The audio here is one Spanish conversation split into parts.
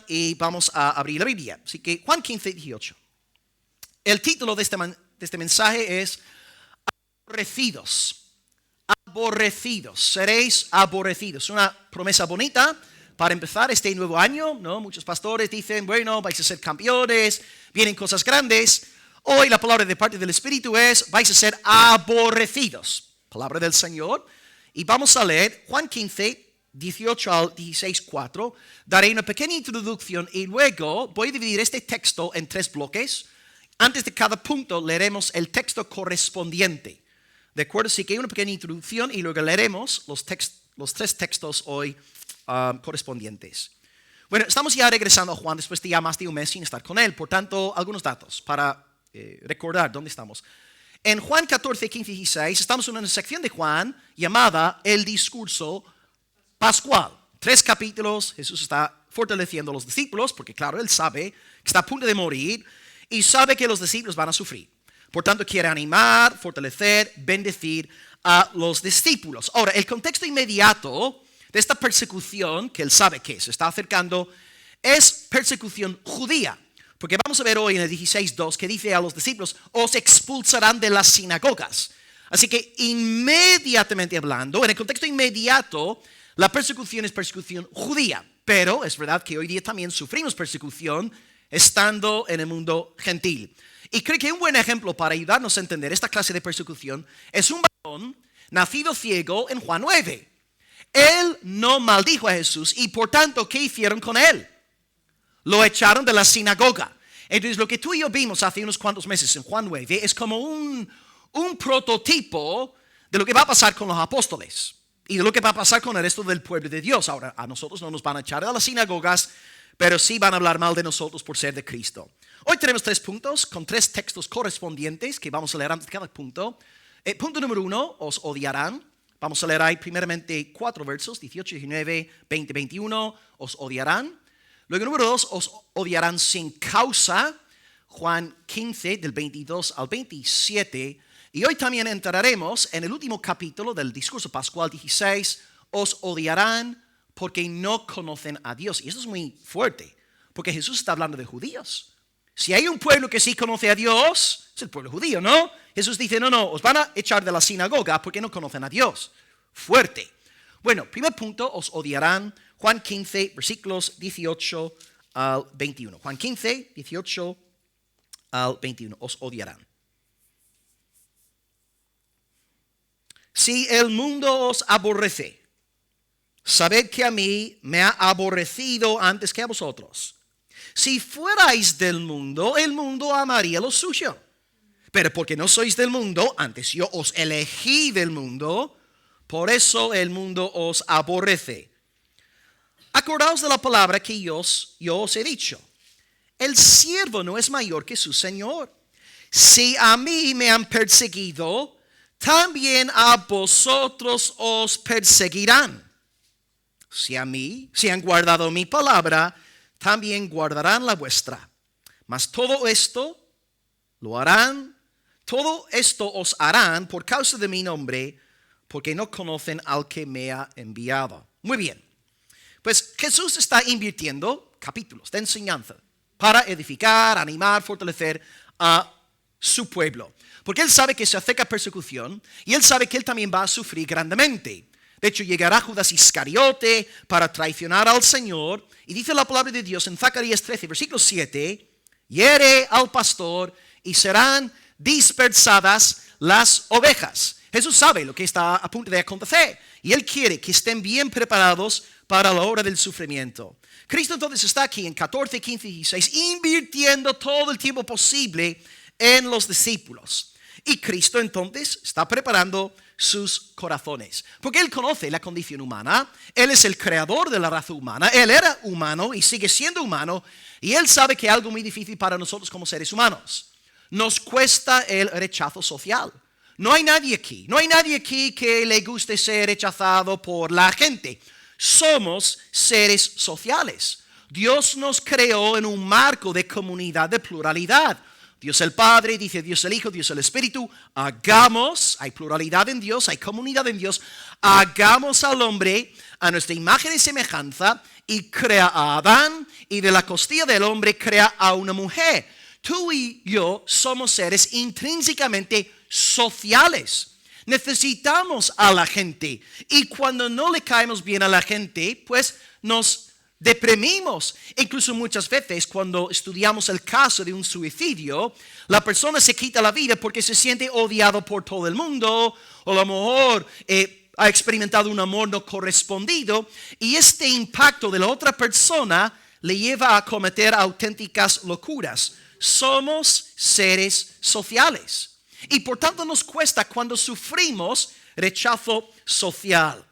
y vamos a abrir la Biblia. Así que Juan 15, 18. El título de este mensaje es Aborrecidos. Aborrecidos. Seréis aborrecidos. Una promesa bonita para empezar este nuevo año, ¿no? Muchos pastores dicen, bueno, vais a ser campeones, vienen cosas grandes. Hoy la palabra de parte del Espíritu es, vais a ser aborrecidos. Palabra del Señor. Y vamos a leer Juan 15, 18 al 16, 4. Daré una pequeña introducción y luego voy a dividir este texto en 3 bloques. Antes de cada punto leeremos el texto correspondiente. ¿De acuerdo? Así que hay una pequeña introducción y luego leeremos los 3 textos hoy correspondientes. Bueno, estamos ya regresando a Juan después de ya más de un mes sin estar con él. Por tanto, algunos datos para recordar dónde estamos. En Juan 14, 15 y 16 estamos en una sección de Juan llamada el discurso pascual. 3 capítulos, Jesús está fortaleciendo a los discípulos porque claro, él sabe que está a punto de morir y sabe que los discípulos van a sufrir. Por tanto, quiere animar, fortalecer, bendecir a los discípulos. Ahora, el contexto inmediato de esta persecución que él sabe que se está acercando es persecución judía. Porque vamos a ver hoy en el 16.2 que dice a los discípulos, os expulsarán de las sinagogas. Así que inmediatamente hablando, en el contexto inmediato, la persecución es persecución judía. Pero es verdad que hoy día también sufrimos persecución estando en el mundo gentil. Y creo que un buen ejemplo para ayudarnos a entender esta clase de persecución es un varón nacido ciego en Juan 9. Él no maldijo a Jesús y por tanto, ¿qué hicieron con él? Lo echaron de la sinagoga. Entonces, lo que tú y yo vimos hace unos cuantos meses en Juan 9 es como un prototipo de lo que va a pasar con los apóstoles y de lo que va a pasar con el resto del pueblo de Dios. Ahora, a nosotros no nos van a echar de las sinagogas, pero sí van a hablar mal de nosotros por ser de Cristo. Hoy tenemos 3 puntos con 3 textos correspondientes que vamos a leer antes de cada punto. Punto número 1, os odiarán. Vamos a leer ahí primeramente 4 versos, 18, 19, 20, 21, os odiarán. Luego número 2, os odiarán sin causa, Juan 15 del 22 al 27. Y hoy también entraremos en el último capítulo del discurso pascual 16, os odiarán porque no conocen a Dios. Y esto es muy fuerte, porque Jesús está hablando de judíos. Si hay un pueblo que sí conoce a Dios, es el pueblo judío, ¿no? Jesús dice, no, os van a echar de la sinagoga porque no conocen a Dios. Fuerte. Bueno, primer punto, os odiarán. Juan 15, versículos 18 al 21. Juan 15, 18 al 21. Os odiarán. Si el mundo os aborrece, sabed que a mí me ha aborrecido antes que a vosotros. Si fuerais del mundo, el mundo amaría lo suyo. Pero porque no sois del mundo, antes yo os elegí del mundo, por eso el mundo os aborrece. Acordaos de la palabra que yo os he dicho. El siervo no es mayor que su señor. Si a mí me han perseguido, también a vosotros os perseguirán. Si han guardado mi palabra, también guardarán la vuestra. Mas todo esto os harán por causa de mi nombre, porque no conocen al que me ha enviado. Muy bien. Pues Jesús está invirtiendo capítulos de enseñanza para edificar, animar, fortalecer a su pueblo. Porque Él sabe que se acerca persecución y Él sabe que Él también va a sufrir grandemente. De hecho, llegará Judas Iscariote para traicionar al Señor. Y dice la palabra de Dios en Zacarías 13, versículo 7, hiere al pastor y serán dispersadas las ovejas. Jesús sabe lo que está a punto de acontecer y Él quiere que estén bien preparados para la hora del sufrimiento. Cristo entonces está aquí en 14, 15 y 16 invirtiendo todo el tiempo posible en los discípulos. Y Cristo entonces está preparando sus corazones. Porque Él conoce la condición humana. Él es el creador de la raza humana. Él era humano y sigue siendo humano. Y Él sabe que es algo muy difícil para nosotros como seres humanos. Nos cuesta el rechazo social. No hay nadie aquí que le guste ser rechazado por la gente. Somos seres sociales. Dios nos creó en un marco de comunidad, de pluralidad. Dios el Padre, dice Dios el Hijo, Dios el Espíritu, hay pluralidad en Dios, hay comunidad en Dios, hagamos al hombre a nuestra imagen y semejanza y crea a Adán y de la costilla del hombre crea a una mujer. Tú y yo somos seres intrínsecamente sociales. Necesitamos a la gente y cuando no le caemos bien a la gente, pues nos deprimimos. Incluso muchas veces cuando estudiamos el caso de un suicidio, la persona se quita la vida porque se siente odiado por todo el mundo o a lo mejor ha experimentado un amor no correspondido y este impacto de la otra persona le lleva a cometer auténticas locuras. Somos seres sociales. Y por tanto nos cuesta cuando sufrimos rechazo social.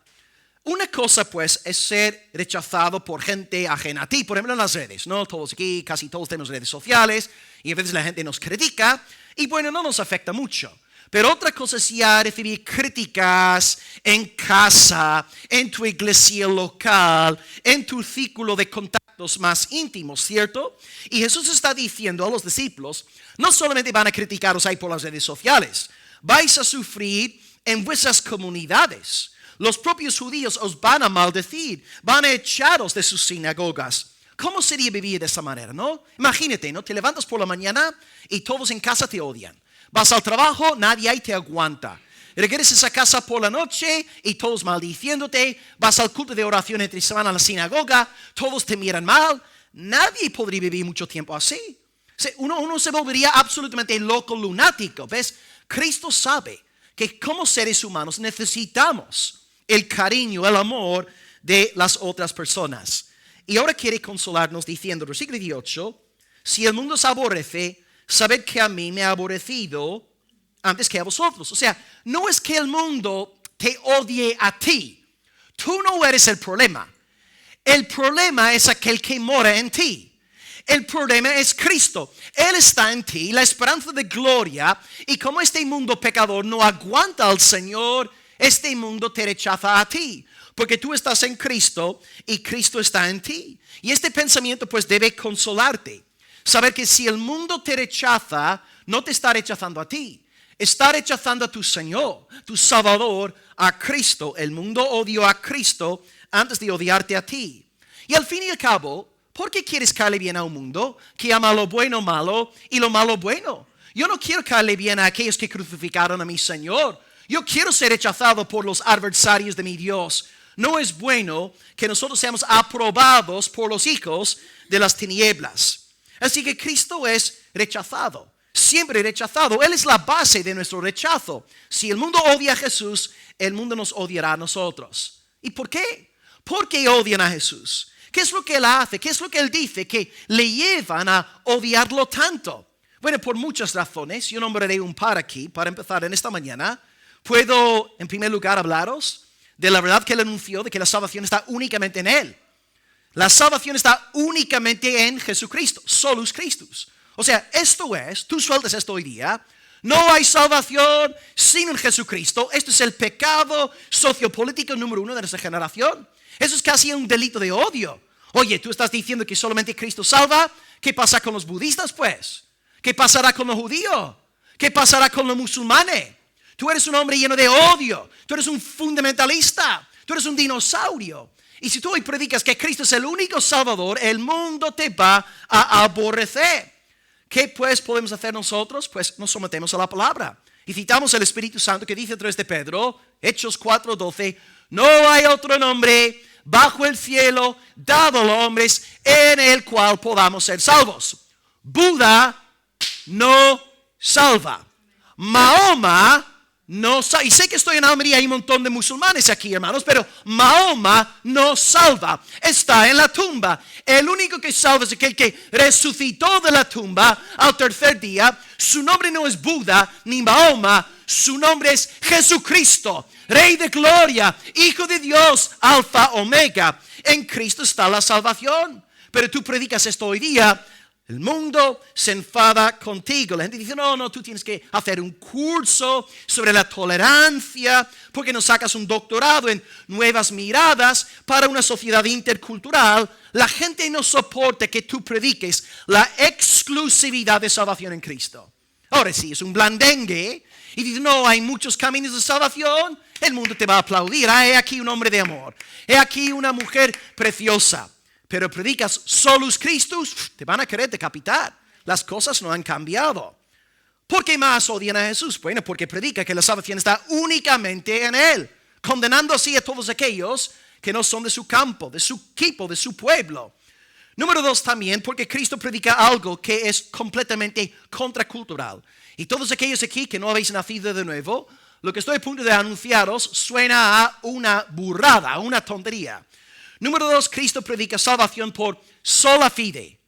Una cosa pues es ser rechazado por gente ajena a ti, por ejemplo en las redes, ¿no? Todos aquí, casi todos tenemos redes sociales y a veces la gente nos critica y bueno, no nos afecta mucho. Pero otra cosa es ya recibir críticas en casa, en tu iglesia local, en tu círculo de contactos más íntimos, ¿cierto? Y Jesús está diciendo a los discípulos, no solamente van a criticaros ahí por las redes sociales, vais a sufrir en vuestras comunidades. Los propios judíos os van a maldecir, van a echaros de sus sinagogas. ¿Cómo sería vivir de esa manera, no? Imagínate, ¿no? Te levantas por la mañana y todos en casa te odian. Vas al trabajo, nadie ahí te aguanta. Regresas a casa por la noche y todos maldiciéndote. Vas al culto de oración entre semana a la sinagoga, todos te miran mal. Nadie podría vivir mucho tiempo así. Uno se volvería absolutamente loco, lunático. ¿Ves? Cristo sabe que como seres humanos necesitamos el cariño, el amor de las otras personas. Y ahora quiere consolarnos diciendo, versículo 18, si el mundo os aborrece, sabed que a mí me ha aborrecido antes que a vosotros. O sea, no es que el mundo te odie a ti. Tú no eres el problema. El problema es aquel que mora en ti. El problema es Cristo. Él está en ti, la esperanza de gloria. Y como este mundo pecador no aguanta al Señor, este mundo te rechaza a ti. Porque tú estás en Cristo y Cristo está en ti. Y este pensamiento pues debe consolarte. Saber que si el mundo te rechaza, no te está rechazando a ti. Está rechazando a tu Señor, tu Salvador, a Cristo. El mundo odió a Cristo antes de odiarte a ti. Y al fin y al cabo, ¿por qué quieres caerle bien a un mundo que ama lo bueno malo y lo malo bueno? Yo no quiero caerle bien a aquellos que crucificaron a mi Señor. Yo quiero ser rechazado por los adversarios de mi Dios. No es bueno que nosotros seamos aprobados por los hijos de las tinieblas. Así que Cristo es rechazado, siempre rechazado. Él es la base de nuestro rechazo. Si el mundo odia a Jesús, el mundo nos odiará a nosotros. ¿Y por qué? ¿Por qué odian a Jesús? ¿Qué es lo que Él hace? ¿Qué es lo que Él dice que le llevan a odiarlo tanto? Bueno, por muchas razones. Yo nombraré un par aquí para empezar en esta mañana. Puedo, en primer lugar, hablaros de la verdad que Él anunció de que la salvación está únicamente en Él. La salvación está únicamente en Jesucristo, solus Christus. O sea, esto es, tú sueltas esto hoy día, no hay salvación sin el Jesucristo. Esto es el pecado sociopolítico número 1 de nuestra generación. Eso es casi un delito de odio. Oye, tú estás diciendo que solamente Cristo salva. ¿Qué pasa con los budistas, pues? ¿Qué pasará con los judíos? ¿Qué pasará con los musulmanes? Tú eres un hombre lleno de odio. Tú eres un fundamentalista. Tú eres un dinosaurio. Y si tú hoy predicas que Cristo es el único Salvador, el mundo te va a aborrecer. ¿Qué pues podemos hacer nosotros? Pues nos sometemos a la palabra. Y citamos el Espíritu Santo que dice a través de Pedro, Hechos 4:12, no hay otro nombre bajo el cielo dado a los hombres en el cual podamos ser salvos. Buda no salva. Mahoma no salva. Y sé que estoy en Almería, hay un montón de musulmanes aquí, hermanos, pero Mahoma no salva. Está en la tumba. El único que salva es aquel que resucitó de la tumba al tercer día. Su nombre no es Buda ni Mahoma. Su nombre es Jesucristo, Rey de gloria, Hijo de Dios, Alfa, Omega. En Cristo está la salvación. Pero tú predicas esto hoy día. El mundo se enfada contigo. La gente dice, no, tú tienes que hacer un curso sobre la tolerancia, porque no sacas un doctorado en nuevas miradas para una sociedad intercultural. La gente no soporta que tú prediques la exclusividad de salvación en Cristo. Ahora, si es un blandengue y dice, no, hay muchos caminos de salvación, el mundo te va a aplaudir. He aquí un hombre de amor. He aquí una mujer preciosa. Pero predicas solus Christus, te van a querer decapitar. Las cosas no han cambiado. ¿Por qué más odian a Jesús? Bueno, porque predica que la salvación está únicamente en Él, condenando así a todos aquellos que no son de su campo, de su equipo, de su pueblo. Número 2 también, porque Cristo predica algo que es completamente contracultural. Y todos aquellos aquí que no habéis nacido de nuevo, lo que estoy a punto de anunciaros suena a una burrada, a una tontería. Número 2, Cristo predica salvación por sola fide.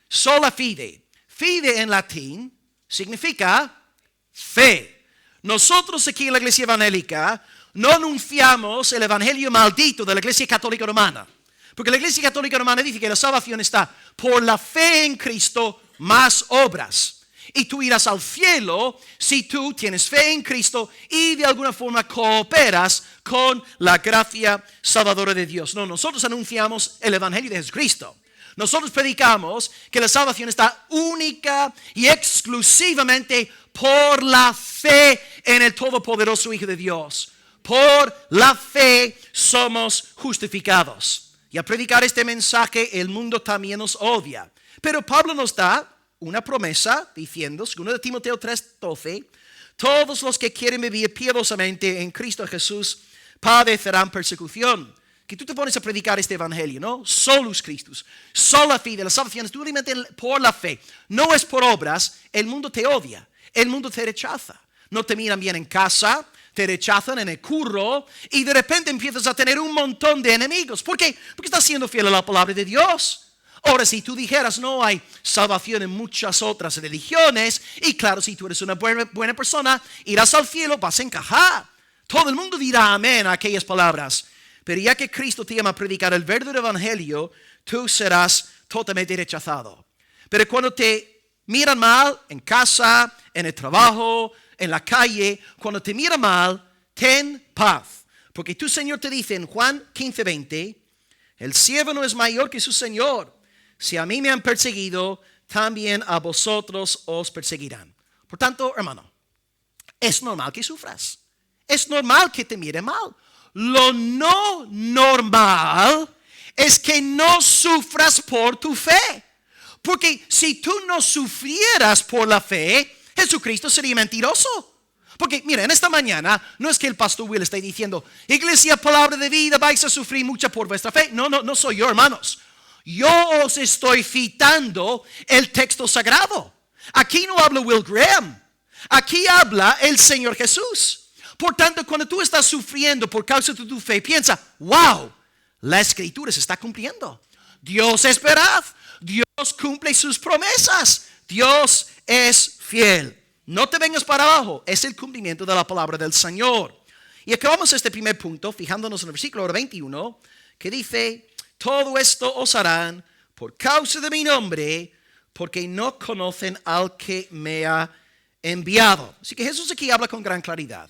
Sola fide. Fide en latín significa fe. Nosotros aquí en la iglesia evangélica no anunciamos el evangelio maldito de la iglesia católica romana. Porque la iglesia católica romana dice que la salvación está por la fe en Cristo más obras. Y tú irás al cielo si tú tienes fe en Cristo y de alguna forma cooperas con la gracia salvadora de Dios. No, nosotros anunciamos el evangelio de Jesucristo. Nosotros predicamos que la salvación está única y exclusivamente por la fe en el todopoderoso Hijo de Dios. Por la fe somos justificados. Y al predicar este mensaje, el mundo también nos odia. Pero Pablo nos da una promesa diciendo, según de Timoteo 3:12, todos los que quieren vivir piadosamente en Cristo Jesús padecerán persecución. Que tú te pones a predicar este evangelio, ¿no? Solus Christus, sola fide, la salvación es únicamente por la fe. No es por obras, el mundo te odia, el mundo te rechaza. No te miran bien en casa, te rechazan en el curro y de repente empiezas a tener un montón de enemigos. ¿Por qué? Porque estás siendo fiel a la palabra de Dios. Ahora, si tú dijeras, no hay salvación en muchas otras religiones, y claro, si tú eres una buena persona, irás al cielo, vas a encajar. Todo el mundo dirá amén a aquellas palabras. Pero ya que Cristo te llama a predicar el verdadero evangelio, tú serás totalmente rechazado. Pero cuando te miran mal en casa, en el trabajo, en la calle, cuando te miran mal, ten paz. Porque tu Señor te dice en Juan 15:20, el siervo no es mayor que su Señor. Si a mí me han perseguido, también a vosotros os perseguirán. Por tanto, hermano, es normal que sufras. Es normal que te mire mal. Lo no normal es que no sufras por tu fe. Porque si tú no sufrieras por la fe, Jesucristo sería mentiroso. Porque mira, en esta mañana no es que el pastor Will esté diciendo, iglesia, palabra de vida, vais a sufrir mucho por vuestra fe. No soy yo, hermanos. Yo os estoy citando el texto sagrado. Aquí no habla Will Graham. Aquí habla el Señor Jesús. Por tanto, cuando tú estás sufriendo por causa de tu fe, piensa, wow, la Escritura se está cumpliendo. Dios es veraz. Dios cumple sus promesas. Dios es fiel. No te vengas para abajo. Es el cumplimiento de la palabra del Señor. Y acabamos este primer punto fijándonos en el versículo 21 que dice, todo esto os harán por causa de mi nombre, porque no conocen al que me ha enviado. Así que Jesús aquí habla con gran claridad.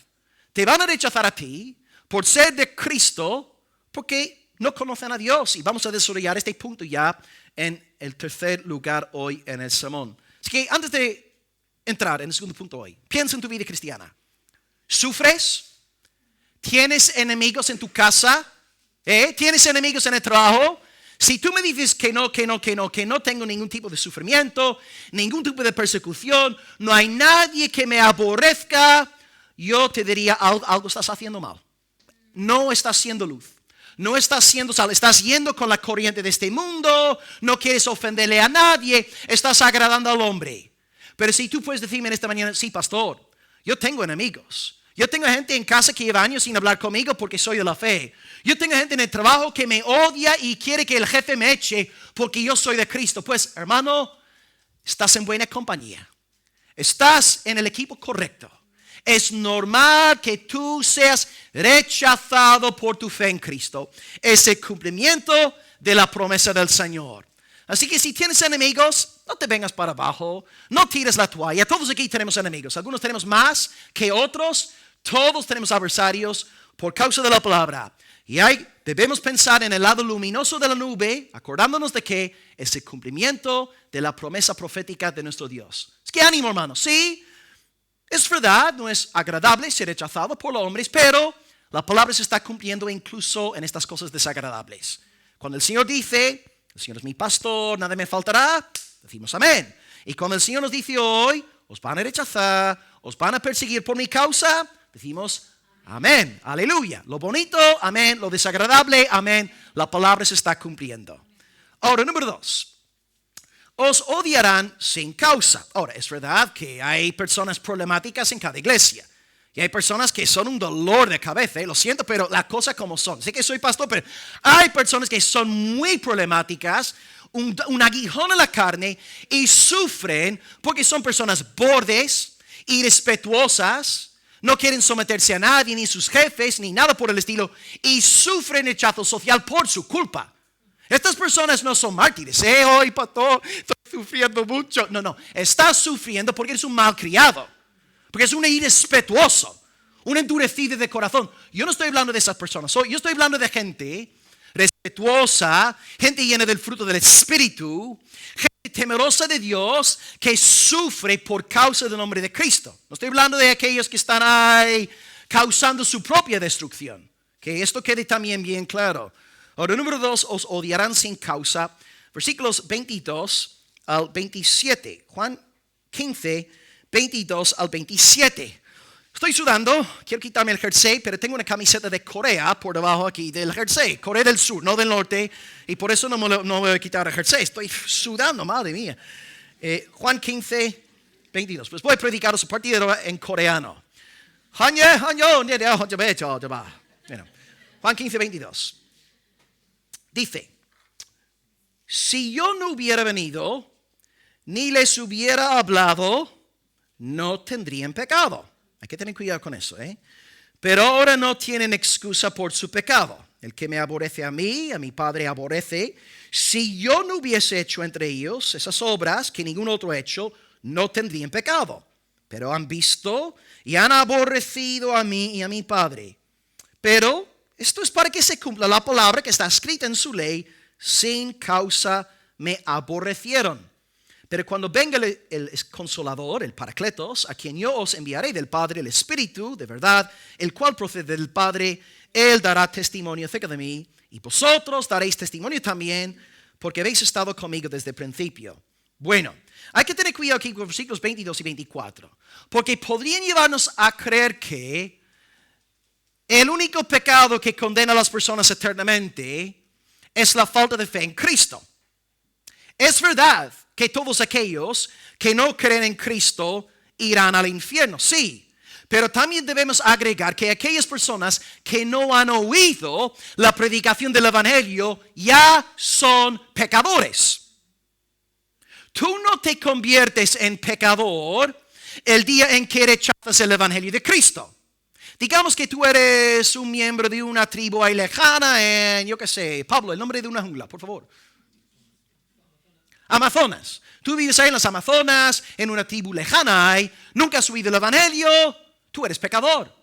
Te van a rechazar a ti por ser de Cristo, porque no conocen a Dios. Y vamos a desarrollar este punto ya en el tercer lugar hoy en el sermón. Así que antes de entrar en el segundo punto hoy, piensa en tu vida cristiana. ¿Sufres? ¿Tienes enemigos en tu casa? ¿Tienes enemigos en el trabajo? Si tú me dices que no tengo ningún tipo de sufrimiento, ningún tipo de persecución, no hay nadie que me aborrezca, yo te diría, algo estás haciendo mal. No estás siendo luz. No estás siendo sal. Estás yendo con la corriente de este mundo. No quieres ofenderle a nadie. Estás agradando al hombre. Pero si tú puedes decirme en esta mañana, sí, pastor, yo tengo enemigos. Yo tengo gente en casa que lleva años sin hablar conmigo porque soy de la fe. Yo tengo gente en el trabajo que me odia y quiere que el jefe me eche porque yo soy de Cristo. Pues, hermano, estás en buena compañía. Estás en el equipo correcto. Es normal que tú seas rechazado por tu fe en Cristo. Es el cumplimiento de la promesa del Señor. Así que si tienes enemigos, no te vengas para abajo. No tires la toalla. Todos aquí tenemos enemigos. Algunos tenemos más que otros. Todos tenemos adversarios por causa de la palabra. Y debemos pensar en el lado luminoso de la nube, acordándonos de que es el cumplimiento de la promesa profética de nuestro Dios. Es que ánimo, hermano. Sí, Es verdad, no es agradable ser rechazado por los hombres, pero la palabra se está cumpliendo incluso en estas cosas desagradables. Cuando el Señor dice, el Señor es mi pastor, nada me faltará, decimos amén. Y cuando el Señor nos dice hoy, os van a rechazar, os van a perseguir por mi causa, decimos amén, aleluya. Lo bonito, amén. Lo desagradable, amén. La palabra se está cumpliendo. Ahora, número 2. Os odiarán sin causa. Ahora, es verdad que hay personas problemáticas en cada iglesia. Y hay personas que son un dolor de cabeza. Lo siento, pero las cosas como son. Sé que soy pastor, pero hay personas que son muy problemáticas. Un aguijón en la carne y sufren porque son personas bordes, irrespetuosas, no quieren someterse a nadie, ni sus jefes, ni nada por el estilo, y sufren rechazo social por su culpa. Estas personas no son mártires. Hoy, pastor, estoy sufriendo mucho. No, estás sufriendo porque eres un malcriado, porque es un irrespetuoso, un endurecido de corazón. Yo no estoy hablando de esas personas, yo estoy hablando de gente respetuosa, gente llena del fruto del Espíritu, gente temerosa de Dios que sufre por causa del nombre de Cristo. No estoy hablando de aquellos que están ahí causando su propia destrucción. Que esto quede también bien claro. Ahora, número 2, os odiarán sin causa. Versículos 22 al 27. Juan 15, 22 al 27. Estoy sudando, quiero quitarme el jersey, pero tengo una camiseta de Corea por debajo aquí del jersey. Corea del Sur, no del Norte, y por eso no me voy a quitar el jersey. Estoy sudando, madre mía. Juan 15, 22. Pues voy a predicaros a partir de ahora en coreano. Juan 15, 22. Dice, si yo no hubiera venido, ni les hubiera hablado, no tendrían pecado. Hay que tener cuidado con eso, Pero ahora no tienen excusa por su pecado. El que me aborrece a mi Padre aborrece. Si yo no hubiese hecho entre ellos esas obras que ningún otro ha hecho, no tendrían pecado. Pero han visto y han aborrecido a mí y a mi Padre. Pero esto es para que se cumpla la palabra que está escrita en su ley. Sin causa me aborrecieron. Pero cuando venga el Consolador, el Paracletos, a quien yo os enviaré del Padre, el Espíritu de verdad, el cual procede del Padre, Él dará testimonio acerca de mí, y vosotros daréis testimonio también, porque habéis estado conmigo desde el principio. Bueno, hay que tener cuidado aquí con versículos 22 y 24, porque podrían llevarnos a creer que el único pecado que condena a las personas eternamente es la falta de fe en Cristo. Es verdad que todos aquellos que no creen en Cristo irán al infierno, sí. Pero también debemos agregar que aquellas personas que no han oído la predicación del Evangelio ya son pecadores. Tú no te conviertes en pecador el día en que rechazas el Evangelio de Cristo. Digamos que tú eres un miembro de una tribu ahí lejana en, yo qué sé, Pablo, el nombre de una jungla, por favor. Amazonas. Tú vives ahí en las Amazonas, en una tribu lejana ahí, nunca has oído el Evangelio, tú eres pecador.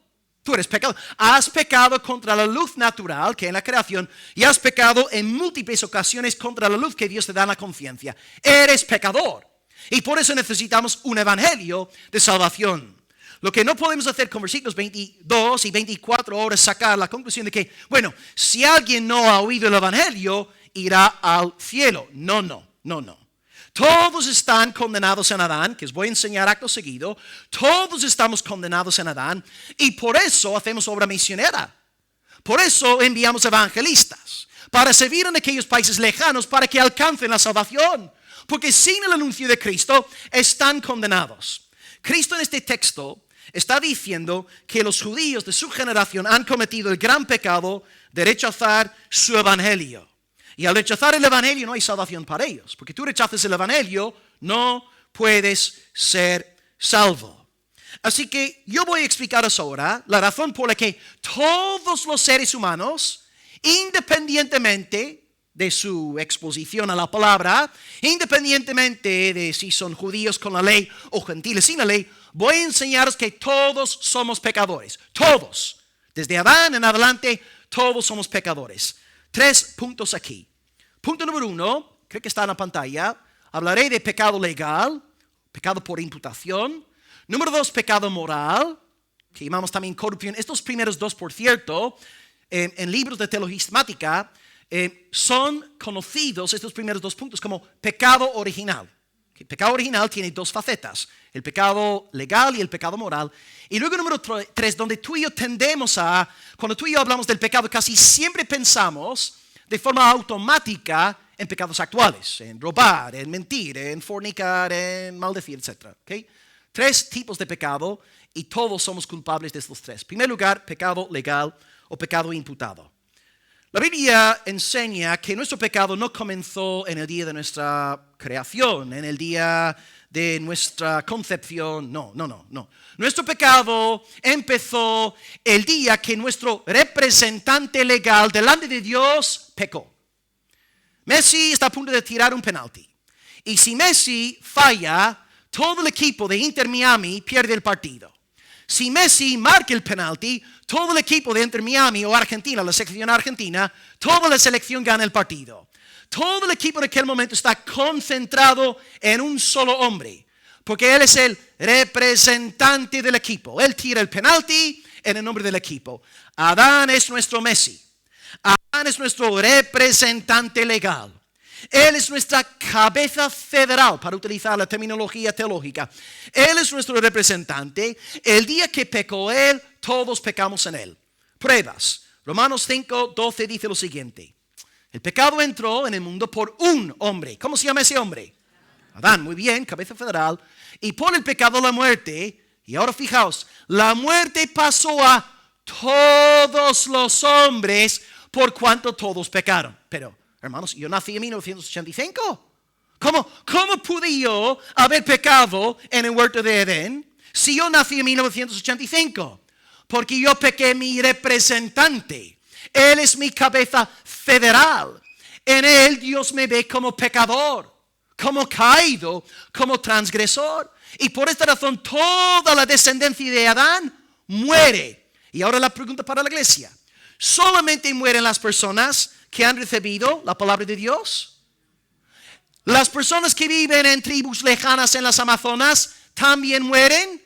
Tú eres pecador. Has pecado contra la luz natural que en la creación y has pecado en múltiples ocasiones contra la luz que Dios te da en la conciencia. Eres pecador. Y por eso necesitamos un Evangelio de salvación. Lo que no podemos hacer con versículos 22 y 24 ahora es sacar la conclusión de que, bueno, si alguien no ha oído el Evangelio, irá al cielo. No. Todos están condenados en Adán, que os voy a enseñar acto seguido. Todos estamos condenados en Adán y por eso hacemos obra misionera. Por eso enviamos evangelistas, para servir en aquellos países lejanos para que alcancen la salvación. Porque sin el anuncio de Cristo están condenados. Cristo en este texto está diciendo que los judíos de su generación han cometido el gran pecado de rechazar su evangelio. Y al rechazar el Evangelio no hay salvación para ellos. Porque tú rechazas el Evangelio, no puedes ser salvo. Así que yo voy a explicaros ahora la razón por la que todos los seres humanos, independientemente de su exposición a la palabra, independientemente de si son judíos con la ley o gentiles sin la ley, voy a enseñaros que todos somos pecadores. Todos. Desde Adán en adelante, todos somos pecadores. 3 puntos aquí. Punto número 1, creo que está en la pantalla. Hablaré de pecado legal, pecado por imputación. Número 2, pecado moral, que llamamos también corrupción. Estos primeros dos, por cierto, en libros de teología sistemática, son conocidos, estos primeros dos puntos, como pecado original. El pecado original tiene dos facetas, el pecado legal y el pecado moral. Y luego número 3, donde tú y yo tendemos a, cuando tú y yo hablamos del pecado, casi siempre pensamos de forma automática en pecados actuales, en robar, en mentir, en fornicar, en maldecir, etc. ¿Okay? 3 tipos de pecado y todos somos culpables de estos 3. En primer lugar, pecado legal o pecado imputado. La Biblia enseña que nuestro pecado no comenzó en el día de nuestra creación, en el día de nuestra concepción. No. Nuestro pecado empezó el día que nuestro representante legal delante de Dios pecó. Messi está a punto de tirar un penalti. Y si Messi falla, todo el equipo de Inter Miami pierde el partido. Si Messi marca el penalti, todo el equipo de Inter Miami o Argentina, la selección argentina, toda la selección gana el partido. Todo el equipo en aquel momento está concentrado en un solo hombre, porque él es el representante del equipo. Él tira el penalti en el nombre del equipo. Adán es nuestro Messi. Adán es nuestro representante legal. Él es nuestra cabeza federal, para utilizar la terminología teológica. Él es nuestro representante. El día que pecó él, todos pecamos en él. Pruebas. Romanos 5:12 dice lo siguiente. El pecado entró en el mundo por un hombre. ¿Cómo se llama ese hombre? Adán, muy bien, cabeza federal. Y por el pecado la muerte. Y ahora fijaos, la muerte pasó a todos los hombres por cuanto todos pecaron. Pero, hermanos, yo nací en 1985. ¿Cómo pude yo haber pecado en el huerto de Edén si yo nací en 1985? Porque yo pequé mi representante. Él es mi cabeza federal. En él Dios me ve como pecador, como caído, como transgresor. Y por esta razón toda la descendencia de Adán muere. Y ahora la pregunta para la iglesia. ¿Solamente mueren las personas que han recibido la palabra de Dios? ¿Las personas que viven en tribus lejanas en las Amazonas también mueren?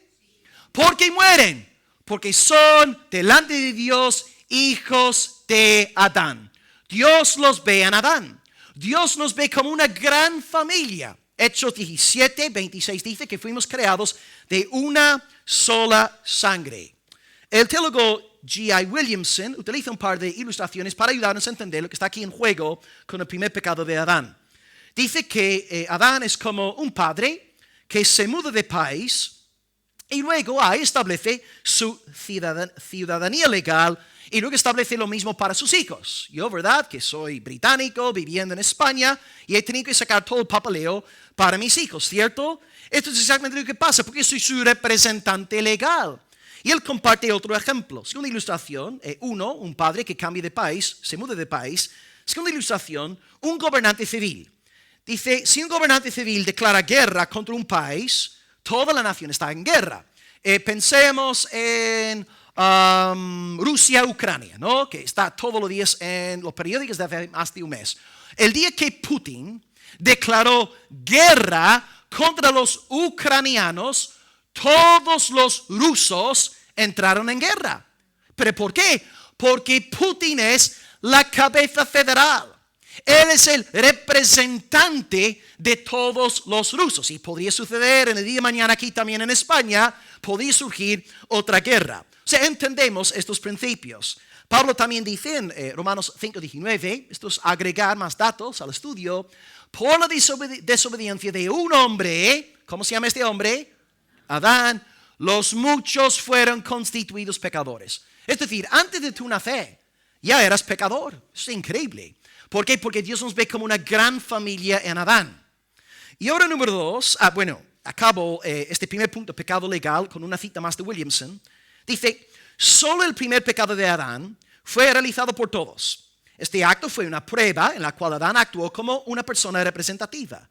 ¿Por qué mueren? Porque son delante de Dios hijos de Adán. Dios los ve en Adán. Dios nos ve como una gran familia. Hechos 17:26 dice que fuimos creados de una sola sangre. El teólogo G.I. Williamson utiliza un par de ilustraciones para ayudarnos a entender lo que está aquí en juego con el primer pecado de Adán. Dice que Adán es como un padre que se muda de país y luego ahí establece su ciudadanía legal y luego establece lo mismo para sus hijos. Yo, ¿verdad? Que soy británico viviendo en España y he tenido que sacar todo el papeleo para mis hijos, ¿cierto? Esto es exactamente lo que pasa porque soy su representante legal. Y él comparte otro ejemplo. Segunda ilustración, un padre que cambia de país, se muda de país. Segunda ilustración, un gobernante civil. Dice, si un gobernante civil declara guerra contra un país, toda la nación está en guerra. Pensemos en Rusia-Ucrania, ¿no? Que está todos los días en los periódicos desde más de un mes. El día que Putin declaró guerra contra los ucranianos, todos los rusos entraron en guerra. ¿Pero por qué? Porque Putin es la cabeza federal. Él es el representante de todos los rusos. Y podría suceder en el día de mañana aquí también en España, podría surgir otra guerra. O sea, entendemos estos principios. Pablo también dice en Romanos 5:19, esto es agregar más datos al estudio, por la desobediencia de un hombre, ¿cómo se llama este hombre? Adán, los muchos fueron constituidos pecadores. Es decir, antes de tu nacer, ya eras pecador. Es increíble. ¿Por qué? Porque Dios nos ve como una gran familia en Adán. Y ahora número 2, acabo este primer punto, pecado legal, con una cita más de Williamson. Dice, solo el primer pecado de Adán fue realizado por todos. Este acto fue una prueba en la cual Adán actuó como una persona representativa.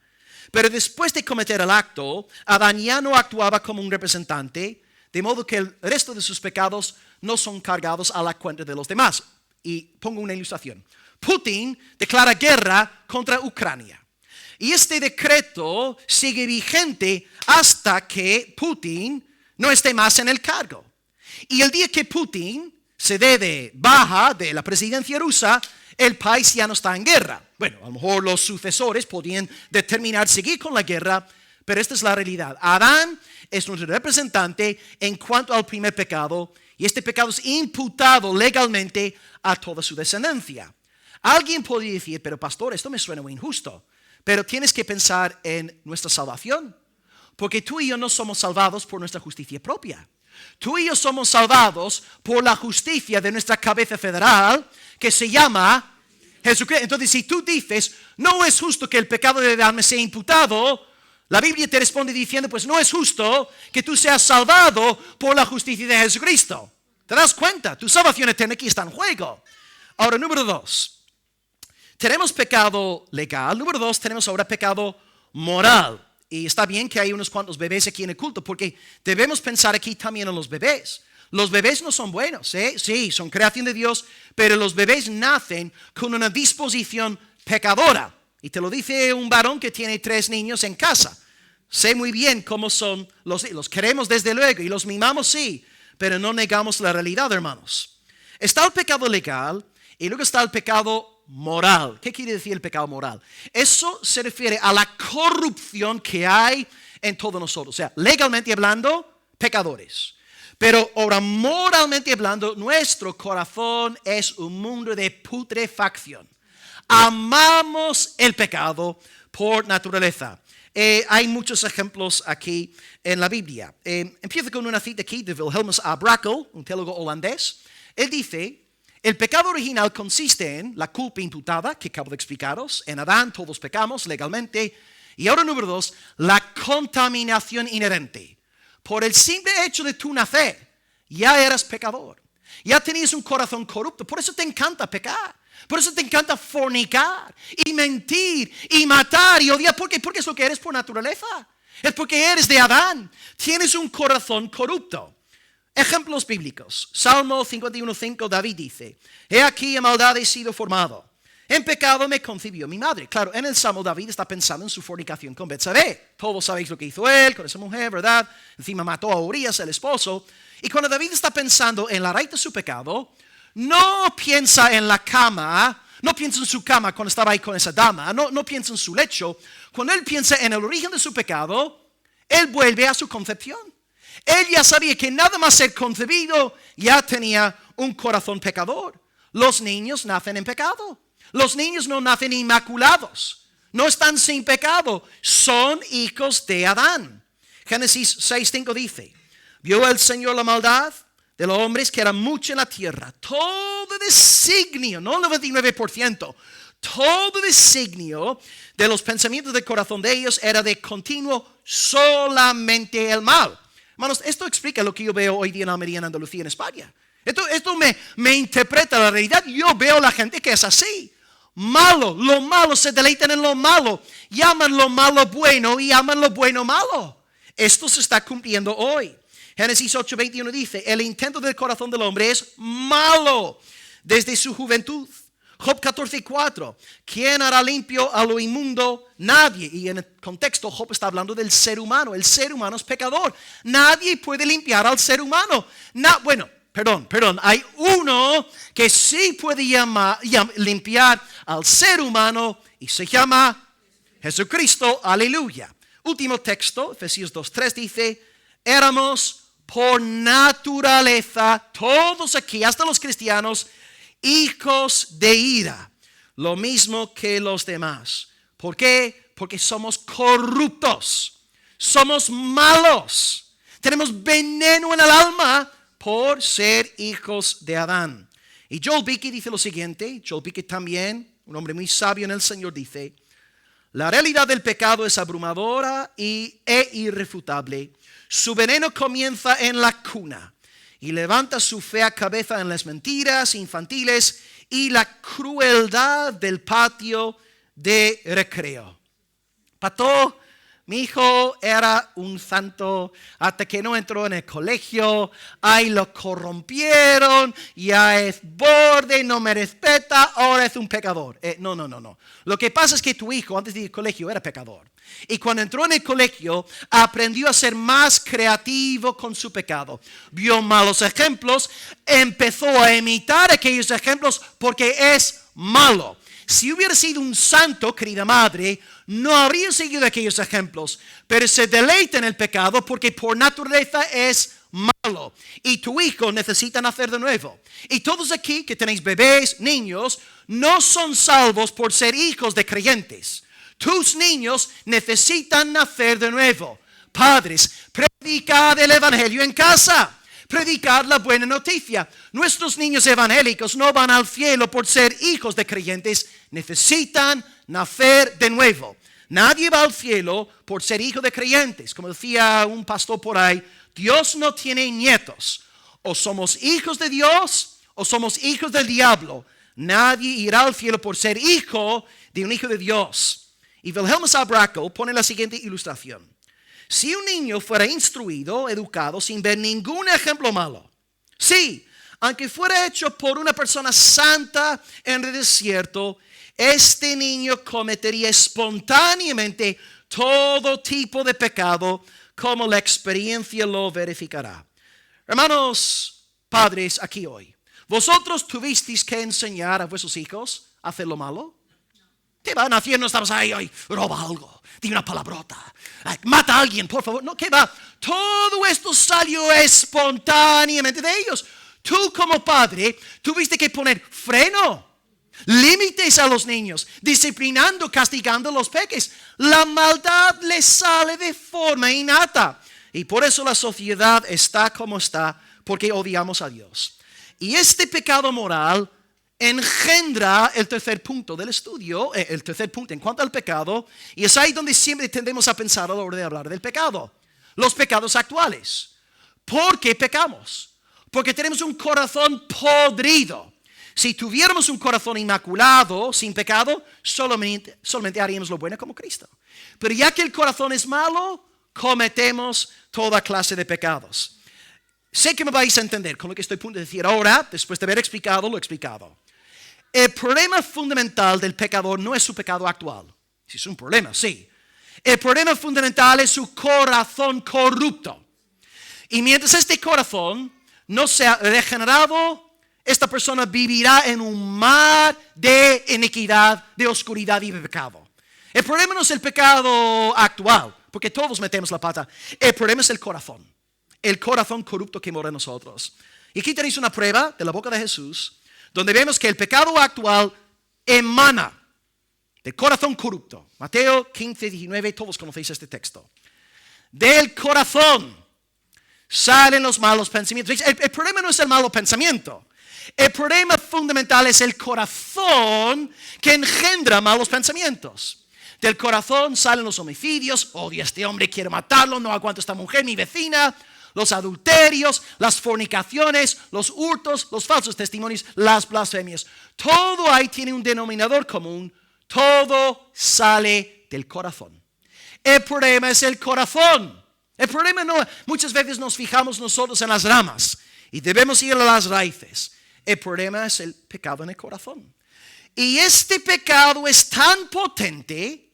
Pero después de cometer el acto, Adán ya no actuaba como un representante, de modo que el resto de sus pecados no son cargados a la cuenta de los demás. Y pongo una ilustración. Putin declara guerra contra Ucrania. Y este decreto sigue vigente hasta que Putin no esté más en el cargo. Y el día que Putin baja de la presidencia rusa, el país ya no está en guerra. Bueno, a lo mejor los sucesores podrían determinar seguir con la guerra, pero esta es la realidad. Adán es nuestro representante en cuanto al primer pecado, y este pecado es imputado legalmente a toda su descendencia. Alguien podría decir, pero pastor, esto me suena muy injusto, pero tienes que pensar en nuestra salvación, porque tú y yo no somos salvados por nuestra justicia propia. Tú y yo somos salvados por la justicia de nuestra cabeza federal, que se llama Jesucristo. Entonces, si tú dices, no es justo que el pecado de Adán me sea imputado, la Biblia te responde diciendo, pues no es justo que tú seas salvado por la justicia de Jesucristo. ¿Te das cuenta? Tu salvación eterna aquí está en juego. Ahora, número 2. Tenemos pecado legal. Número 2, tenemos ahora pecado moral. Y está bien que hay unos cuantos bebés aquí en el culto, porque debemos pensar aquí también en los bebés. Los bebés no son buenos, ¿eh? Sí, son creación de Dios, pero los bebés nacen con una disposición pecadora. Y te lo dice un varón que tiene 3 niños en casa. Sé muy bien cómo son los queremos desde luego y los mimamos, sí, pero no negamos la realidad, hermanos. Está el pecado legal y luego está el pecado moral. ¿Qué quiere decir el pecado moral? Eso se refiere a la corrupción que hay en todos nosotros. O sea, legalmente hablando, pecadores. Pero ahora moralmente hablando, nuestro corazón es un mundo de putrefacción. Amamos el pecado por naturaleza. Hay muchos ejemplos aquí en la Biblia. Empiezo con una cita aquí de Wilhelmus A. Brakel, un teólogo holandés. Él dice, el pecado original consiste en la culpa imputada, que acabo de explicaros. En Adán todos pecamos legalmente. Y ahora número 2, la contaminación inherente. Por el simple hecho de tu nacer, ya eras pecador. Ya tenías un corazón corrupto. Por eso te encanta pecar. Por eso te encanta fornicar y mentir y matar y odiar. ¿Por qué? Porque es lo que eres por naturaleza. Es porque eres de Adán. Tienes un corazón corrupto. Ejemplos bíblicos. Salmo 51:5, David dice, he aquí en maldad he sido formado. En pecado me concibió mi madre. Claro, en el Salmo David está pensando en su fornicación con Betsabé. Todos sabéis lo que hizo él con esa mujer, ¿verdad? Encima mató a Urías, el esposo. Y cuando David está pensando en la raíz de su pecado, no piensa en la cama, no piensa en su cama cuando estaba ahí con esa dama, no piensa en su lecho. Cuando él piensa en el origen de su pecado, él vuelve a su concepción. Él ya sabía que nada más ser concebido ya tenía un corazón pecador. Los niños nacen en pecado. Los niños no nacen inmaculados. No están sin pecado. Son hijos de Adán. Génesis 6:5 dice, vio el Señor la maldad de los hombres que era mucho en la tierra. Todo designio, no el 99%, todo designio de los pensamientos del corazón de ellos era de continuo solamente el mal. Hermanos, esto explica lo que yo veo hoy día en Almería, en Andalucía, en España. Esto me interpreta la realidad. Yo veo a la gente que es así. Malo, lo malo, se deleitan en lo malo. Llaman lo malo bueno y llaman lo bueno malo. Esto se está cumpliendo hoy. Génesis 8:21 dice, el intento del corazón del hombre es malo desde su juventud. Job 14:4, ¿quién hará limpio a lo inmundo? Nadie. Y en el contexto Job está hablando del ser humano. El ser humano es pecador. Nadie puede limpiar al ser humano. Perdón. Hay uno que sí puede limpiar al ser humano y se llama Jesucristo. Aleluya. Último texto, Efesios 2:3 dice, éramos por naturaleza, todos aquí, hasta los cristianos, hijos de ira, lo mismo que los demás. ¿Por qué? Porque somos corruptos, somos malos, tenemos veneno en el alma por ser hijos de Adán. Y Joel Beeke dice lo siguiente, Joel Beeke también, un hombre muy sabio en el Señor, dice, la realidad del pecado es abrumadora e irrefutable. Su veneno comienza en la cuna y levanta su fea cabeza en las mentiras infantiles y la crueldad del patio de recreo. Pastor, Mi hijo era un santo hasta que no entró en el colegio. Ahí lo corrompieron. Ya es borde, no me respeta. Ahora es un pecador. No. Lo que pasa es que tu hijo antes de ir al colegio era pecador. Y cuando entró en el colegio aprendió a ser más creativo con su pecado. Vio malos ejemplos. Empezó a imitar aquellos ejemplos porque es malo. Si hubiera sido un santo, querida madre, no habría seguido aquellos ejemplos, pero se deleita en el pecado porque por naturaleza es malo. Y tu hijo necesita nacer de nuevo. Y todos aquí que tenéis bebés, niños, no son salvos por ser hijos de creyentes. Tus niños necesitan nacer de nuevo. Padres, predicad el evangelio en casa. Predicar la buena noticia. Nuestros niños evangélicos no van al cielo por ser hijos de creyentes. Necesitan nacer de nuevo. Nadie va al cielo por ser hijo de creyentes. Como decía un pastor por ahí, Dios no tiene nietos. O somos hijos de Dios o somos hijos del diablo. Nadie irá al cielo por ser hijo de un hijo de Dios. Y Wilhelmus A. Brackel pone la siguiente ilustración. Si un niño fuera instruido, educado, sin ver ningún ejemplo malo, sí, aunque fuera hecho por una persona santa en el desierto, este niño cometería espontáneamente todo tipo de pecado, como la experiencia lo verificará. Hermanos, padres, aquí hoy, ¿vosotros tuvisteis que enseñar a vuestros hijos a hacer lo malo? ¿Qué va? Naciendo estabas ahí, roba algo, di una palabrota, mata a alguien, por favor. No, ¿qué va? Todo esto salió espontáneamente de ellos. Tú como padre tuviste que poner freno, límites a los niños, disciplinando, castigando los peques. La maldad les sale de forma innata. Y por eso la sociedad está como está, porque odiamos a Dios. Y este pecado moral engendra el tercer punto del estudio, el tercer punto en cuanto al pecado, y es ahí donde siempre tendemos a pensar a la hora de hablar del pecado. Los pecados actuales. ¿Por qué pecamos? Porque tenemos un corazón podrido. Si tuviéramos un corazón inmaculado, sin pecado, solamente haríamos lo bueno como Cristo. Pero ya que el corazón es malo, cometemos toda clase de pecados. Sé que me vais a entender con lo que estoy a punto de decir ahora, después de haber explicado lo explicado. El problema fundamental del pecador no es su pecado actual. Si es un problema, sí. El problema fundamental es su corazón corrupto. Y mientras este corazón no sea regenerado, esta persona vivirá en un mar de iniquidad, de oscuridad y de pecado. El problema no es el pecado actual, porque todos metemos la pata. El problema es el corazón corrupto que mora en nosotros. Y aquí tenéis una prueba de la boca de Jesús, donde vemos que el pecado actual emana del corazón corrupto. Mateo 15, 19, todos conocéis este texto. Del corazón salen los malos pensamientos. El problema no es el malo pensamiento. El problema fundamental es el corazón que engendra malos pensamientos. Del corazón salen los homicidios. Odio a este hombre, quiero matarlo, no aguanto a esta mujer, mi vecina. Los adulterios, las fornicaciones, los hurtos, los falsos testimonios, las blasfemias. Todo ahí tiene un denominador común. Todo sale del corazón. El problema es el corazón. El problema no, muchas veces nos fijamos nosotros en las ramas y debemos ir a las raíces. El problema es el pecado en el corazón. Y este pecado es tan potente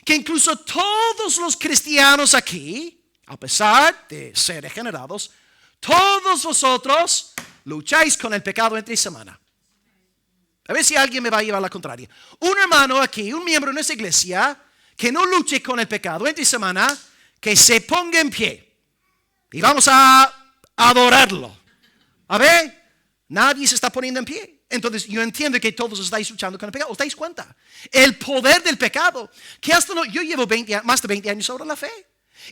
que incluso todos los cristianos aquí, a pesar de ser regenerados, todos vosotros lucháis con el pecado entre semana. A ver si alguien me va a llevar la contraria. Un hermano aquí, un miembro de nuestra iglesia, que no luche con el pecado entre semana, que se ponga en pie. Y vamos a adorarlo. A ver, nadie se está poniendo en pie. Entonces yo entiendo que todos estáis luchando con el pecado. ¿Os dais cuenta? El poder del pecado. Que hasta yo llevo más de 20 años sobre la fe.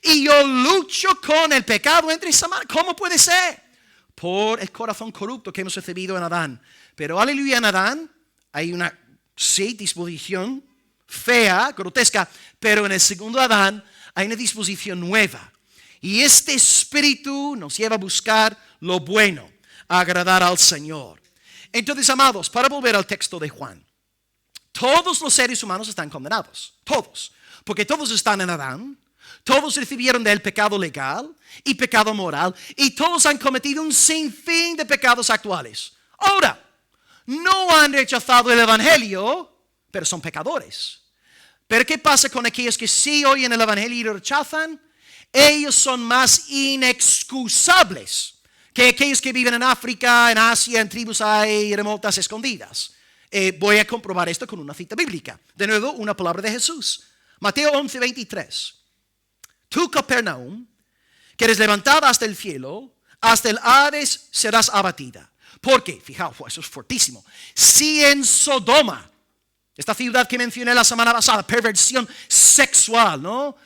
Y yo lucho con el pecado entre semana. ¿Cómo puede ser? Por el corazón corrupto que hemos recibido en Adán. Pero aleluya, en Adán hay una disposición fea, grotesca. Pero en el segundo Adán hay una disposición nueva. Y este espíritu nos lleva a buscar lo bueno, a agradar al Señor. Entonces, amados, para volver al texto de Juan. Todos los seres humanos están condenados. Todos. Porque todos están en Adán. Todos recibieron del pecado legal y pecado moral, y todos han cometido un sinfín de pecados actuales. Ahora, no han rechazado el evangelio, pero son pecadores. Pero ¿qué pasa con aquellos que sí oyen el evangelio y lo rechazan? Ellos son más inexcusables que aquellos que viven en África, en Asia, en tribus ahí remotas, escondidas. Voy a comprobar esto con una cita bíblica. De nuevo, una palabra de Jesús. Mateo 11:23. Tú, Capernaum, que eres levantada hasta el cielo, hasta el Hades serás abatida. Porque, fijaos, eso es fortísimo. Si en Sodoma, esta ciudad que mencioné la semana pasada, perversión sexual, ¿no?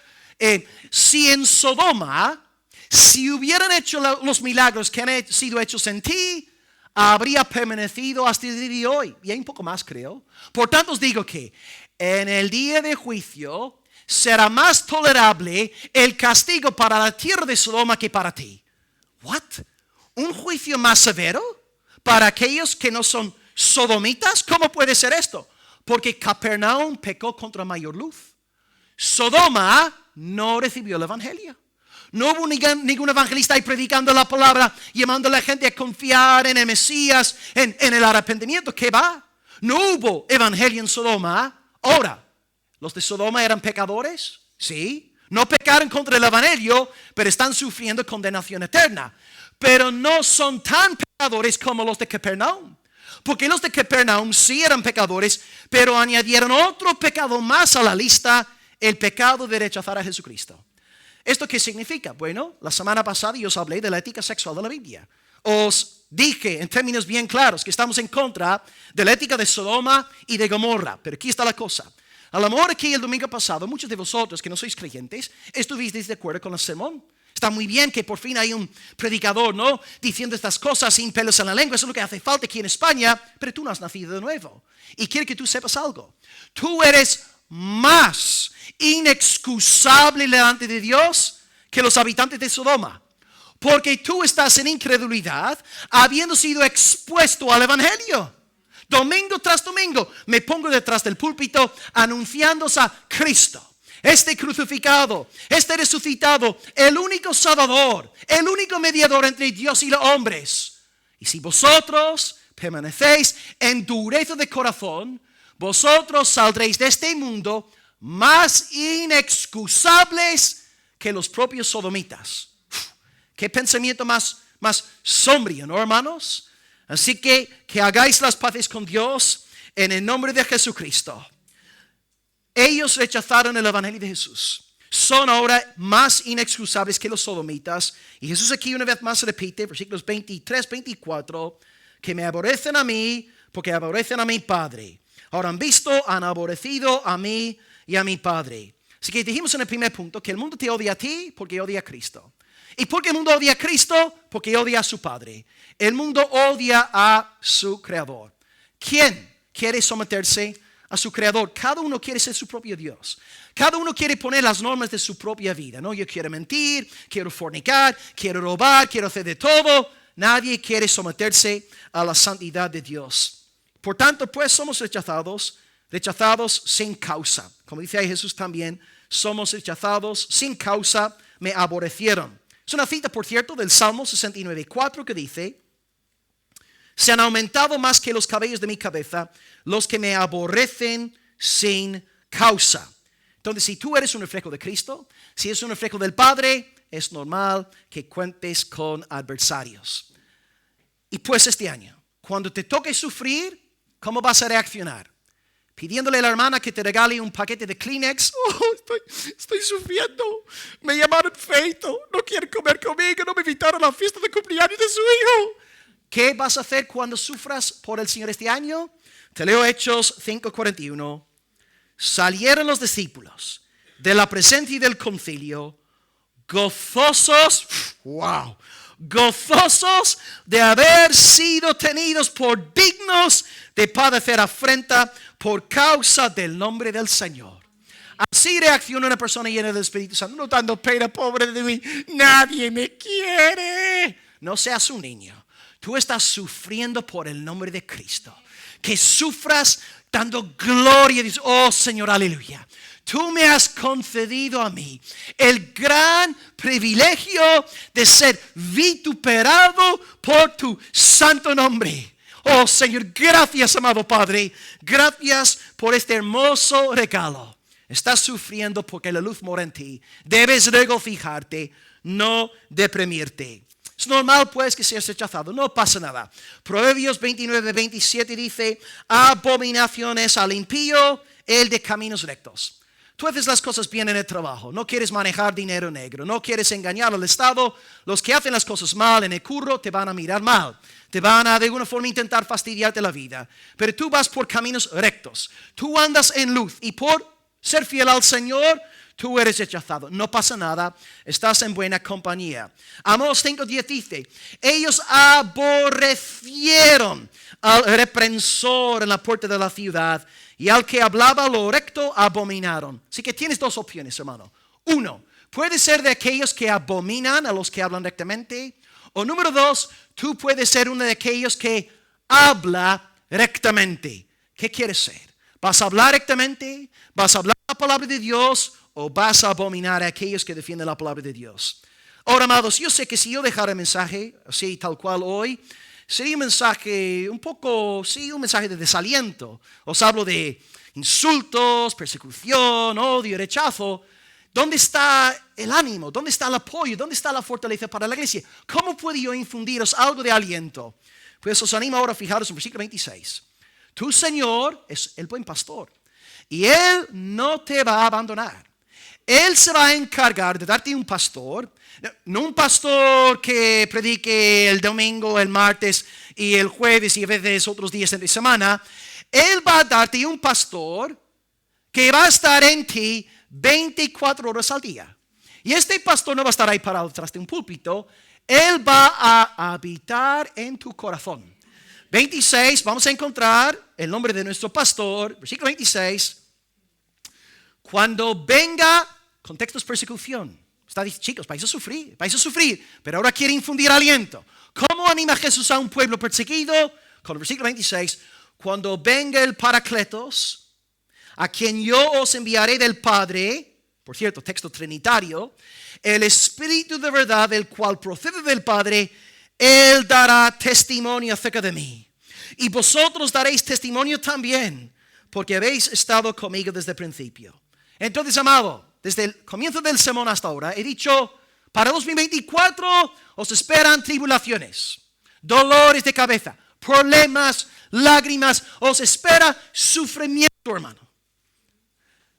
Si en Sodoma, si hubieran hecho los milagros que han sido hechos en ti, habría permanecido hasta el día de hoy. Y hay un poco más, creo. Por tanto, os digo que en el día de juicio será más tolerable el castigo para la tierra de Sodoma que para ti. ¿What? ¿Un juicio más severo para aquellos que no son sodomitas? ¿Cómo puede ser esto? Porque Capernaum pecó contra mayor luz. Sodoma no recibió el evangelio. No hubo ningún evangelista ahí predicando la palabra, llamando a la gente a confiar en el Mesías, en el arrepentimiento. ¿Qué va? No hubo evangelio en Sodoma. Ahora, ¿los de Sodoma eran pecadores? Sí. No pecaron contra el evangelio, pero están sufriendo condenación eterna. Pero no son tan pecadores como los de Capernaum. Porque los de Capernaum sí eran pecadores, pero añadieron otro pecado más a la lista, el pecado de rechazar a Jesucristo. ¿Esto qué significa? Bueno, la semana pasada yo os hablé de la ética sexual de la Biblia. Os dije en términos bien claros que estamos en contra de la ética de Sodoma y de Gomorra. Pero aquí está la cosa. A lo mejor aquí el domingo pasado, muchos de vosotros que no sois creyentes, estuvisteis de acuerdo con el sermón. Está muy bien que por fin hay un predicador, ¿no?, diciendo estas cosas sin pelos en la lengua. Eso es lo que hace falta aquí en España. Pero tú no has nacido de nuevo. Y quiero que tú sepas algo. Tú eres más inexcusable delante de Dios que los habitantes de Sodoma. Porque tú estás en incredulidad, habiendo sido expuesto al evangelio. Domingo tras domingo me pongo detrás del púlpito anunciándose a Cristo. Este crucificado, este resucitado, el único salvador, el único mediador entre Dios y los hombres. Y si vosotros permanecéis en dureza de corazón, vosotros saldréis de este mundo más inexcusables que los propios sodomitas. Qué pensamiento más sombrío, ¿no, hermanos? Así que hagáis las paces con Dios en el nombre de Jesucristo. Ellos rechazaron el evangelio de Jesús. Son ahora más inexcusables que los sodomitas. Y Jesús aquí una vez más repite, versículos 23, 24, que me aborrecen a mí porque aborrecen a mi Padre. Ahora han visto, han aborrecido a mí y a mi Padre. Así que dijimos en el primer punto que el mundo te odia a ti porque odia a Cristo. ¿Y por qué el mundo odia a Cristo? Porque odia a su Padre. El mundo odia a su Creador. ¿Quién quiere someterse a su Creador? Cada uno quiere ser su propio Dios. Cada uno quiere poner las normas de su propia vida, ¿no? Yo quiero mentir, quiero fornicar, quiero robar, quiero hacer de todo. Nadie quiere someterse a la santidad de Dios. Por tanto, pues somos rechazados sin causa. Como dice ahí Jesús también, somos rechazados sin causa, me aborrecieron. Es una cita, por cierto, del Salmo 69:4 que dice: se han aumentado más que los cabellos de mi cabeza los que me aborrecen sin causa. Entonces, si tú eres un reflejo de Cristo, si eres un reflejo del Padre, es normal que cuentes con adversarios. Y pues este año, cuando te toque sufrir, ¿cómo vas a reaccionar? Pidiéndole a la hermana que te regale un paquete de Kleenex. Estoy sufriendo. Me llamaron feito. No quieren comer conmigo. No me invitaron a la fiesta de cumpleaños de su hijo. ¿Qué vas a hacer cuando sufras por el Señor este año? Te leo Hechos 5:41. Salieron los discípulos de la presencia y del concilio gozosos, gozosos de haber sido tenidos por dignos de padecer afrenta por causa del nombre del Señor. Así reacciona una persona llena del Espíritu Santo. No dando pena, pobre de mí, nadie me quiere. No seas un niño. Tú estás sufriendo por el nombre de Cristo. Que sufras dando gloria. Dices, oh Señor, aleluya. tú me has concedido a mí el gran privilegio de ser vituperado por tu santo nombre. Oh Señor, gracias, amado Padre. Gracias por este hermoso regalo. Estás sufriendo porque la luz mora en ti. Debes regocijarte, no deprimirte. Es normal pues que seas rechazado, no pasa nada. Proverbios 29:27 dice: abominaciones al impío, el de caminos rectos. Tú haces las cosas bien en el trabajo, no quieres manejar dinero negro, no quieres engañar al Estado. Los que hacen las cosas mal en el curro te van a mirar mal, te van a de alguna forma intentar fastidiarte la vida. Pero tú vas por caminos rectos, tú andas en luz y por ser fiel al Señor, tú eres rechazado. No pasa nada, estás en buena compañía. Amós 5:10 dice: ellos aborrecieron al reprensor en la puerta de la ciudad, y al que hablaba lo recto abominaron. Así que tienes dos opciones, hermano. Uno, puedes ser de aquellos que abominan a los que hablan rectamente. O número dos, tú puedes ser uno de aquellos que habla rectamente. ¿Qué quieres ser? ¿Vas a hablar rectamente? ¿Vas a hablar la palabra de Dios? ¿O vas a abominar a aquellos que defienden la palabra de Dios? Ahora, amados, yo sé que si yo dejara el mensaje así tal cual hoy, sería un mensaje un poco, sí, un mensaje de desaliento. Os hablo de insultos, persecución, odio, rechazo. ¿Dónde está el ánimo? ¿Dónde está el apoyo? ¿Dónde está la fortaleza para la iglesia? ¿Cómo puedo yo infundiros algo de aliento? Pues os animo ahora a fijaros en el versículo 26. Tu Señor es el buen pastor y Él no te va a abandonar. Él se va a encargar de darte un pastor, no un pastor que predique el domingo, el martes y el jueves y a veces otros días de semana. Él va a darte un pastor que va a estar en ti 24 horas al día. Y este pastor no va a estar ahí parado detrás de un púlpito. Él va a habitar en tu corazón. 26, vamos a encontrar el nombre de nuestro pastor, versículo 26. Cuando venga, contexto es persecución. Está diciendo: chicos, vais a sufrir, pero ahora quiere infundir aliento. ¿Cómo anima Jesús a un pueblo perseguido? Con el versículo 26, cuando venga el Paracletos, a quien yo os enviaré del Padre, por cierto, texto trinitario, el Espíritu de verdad, el cual procede del Padre, Él dará testimonio acerca de mí. Y vosotros daréis testimonio también, porque habéis estado conmigo desde el principio. Entonces, amado, desde el comienzo del sermón hasta ahora, he dicho: para 2024 os esperan tribulaciones, dolores de cabeza, problemas, lágrimas, os espera sufrimiento, hermano.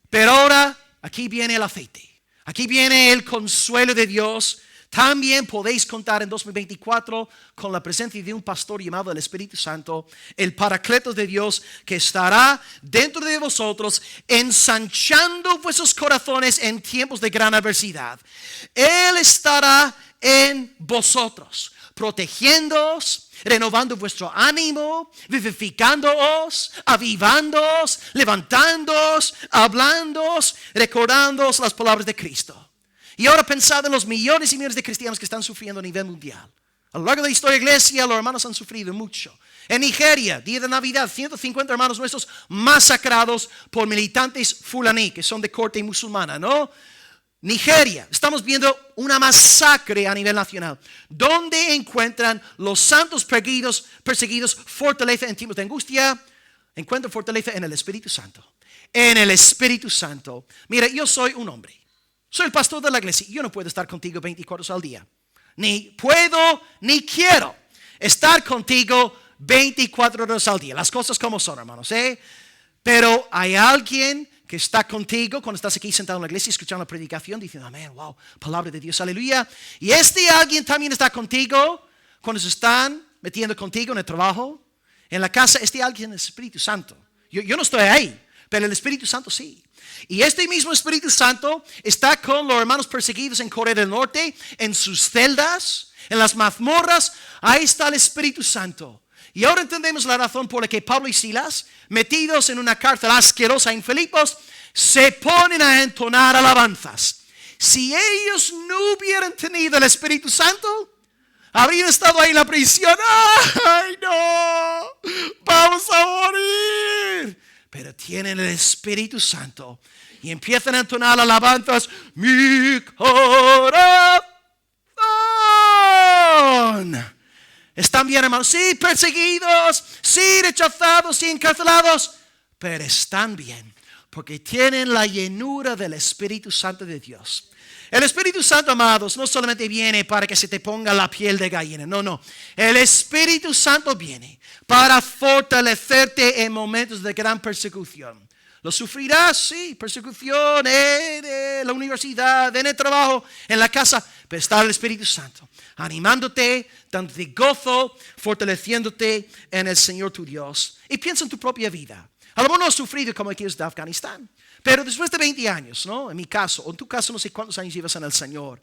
Pero ahora, aquí viene el aceite, aquí viene el consuelo de Dios. También podéis contar en 2024 con la presencia de un pastor llamado el Espíritu Santo, el Paracletos de Dios, que estará dentro de vosotros, ensanchando vuestros corazones en tiempos de gran adversidad. Él estará en vosotros, protegiéndoos, renovando vuestro ánimo, vivificándoos, avivándoos, levantándoos, hablándoos, recordándoos las palabras de Cristo. Y ahora pensad en los millones y millones de cristianos que están sufriendo a nivel mundial. A lo largo de la historia de la iglesia, los hermanos han sufrido mucho. En Nigeria, día de Navidad, 150 hermanos nuestros masacrados por militantes fulaní, que son de corte musulmana, ¿no? Nigeria, estamos viendo una masacre a nivel nacional. ¿Dónde encuentran los santos perseguidos fortaleza en tiempos de angustia? Encuentran fortaleza en el Espíritu Santo. En el Espíritu Santo. Mira, yo soy un hombre. Soy el pastor de la iglesia. Yo no puedo estar contigo 24 horas al día. Ni puedo, ni quiero estar contigo 24 horas al día. Las cosas como son, hermanos, ¿eh? Pero hay alguien que está contigo cuando estás aquí sentado en la iglesia escuchando la predicación, diciendo: amén, wow, palabra de Dios, aleluya. Y este alguien también está contigo cuando se están metiendo contigo en el trabajo, en la casa. Este alguien es el Espíritu Santo. Yo no estoy ahí, pero el Espíritu Santo sí. Y este mismo Espíritu Santo está con los hermanos perseguidos en Corea del Norte, en sus celdas, en las mazmorras. Ahí está el Espíritu Santo. Y ahora entendemos la razón por la que Pablo y Silas, metidos en una cárcel asquerosa en Filipos, se ponen a entonar alabanzas. Si ellos no hubieran tenido el Espíritu Santo, habrían estado ahí en la prisión. ¡Ay, no! ¡Vamos a morir! Pero tienen el Espíritu Santo Y empiezan a entonar alabanzas. Mi corazón. Están bien, hermanos. Sí, perseguidos. Sí, rechazados. Sí, encarcelados. Pero están bien. Porque tienen la llenura del Espíritu Santo de Dios. El Espíritu Santo, amados, no solamente viene para que se te ponga la piel de gallina. No. El Espíritu Santo viene para fortalecerte en momentos de gran persecución. Lo sufrirás, sí, persecución en la universidad, en el trabajo, en la casa. Pero está el Espíritu Santo animándote, dándote gozo, fortaleciéndote en el Señor tu Dios. Y piensa en tu propia vida. A lo mejor no has sufrido como aquellos de Afganistán. Pero después de 20 años, ¿no? En mi caso, o en tu caso, no sé cuántos años llevas en el Señor.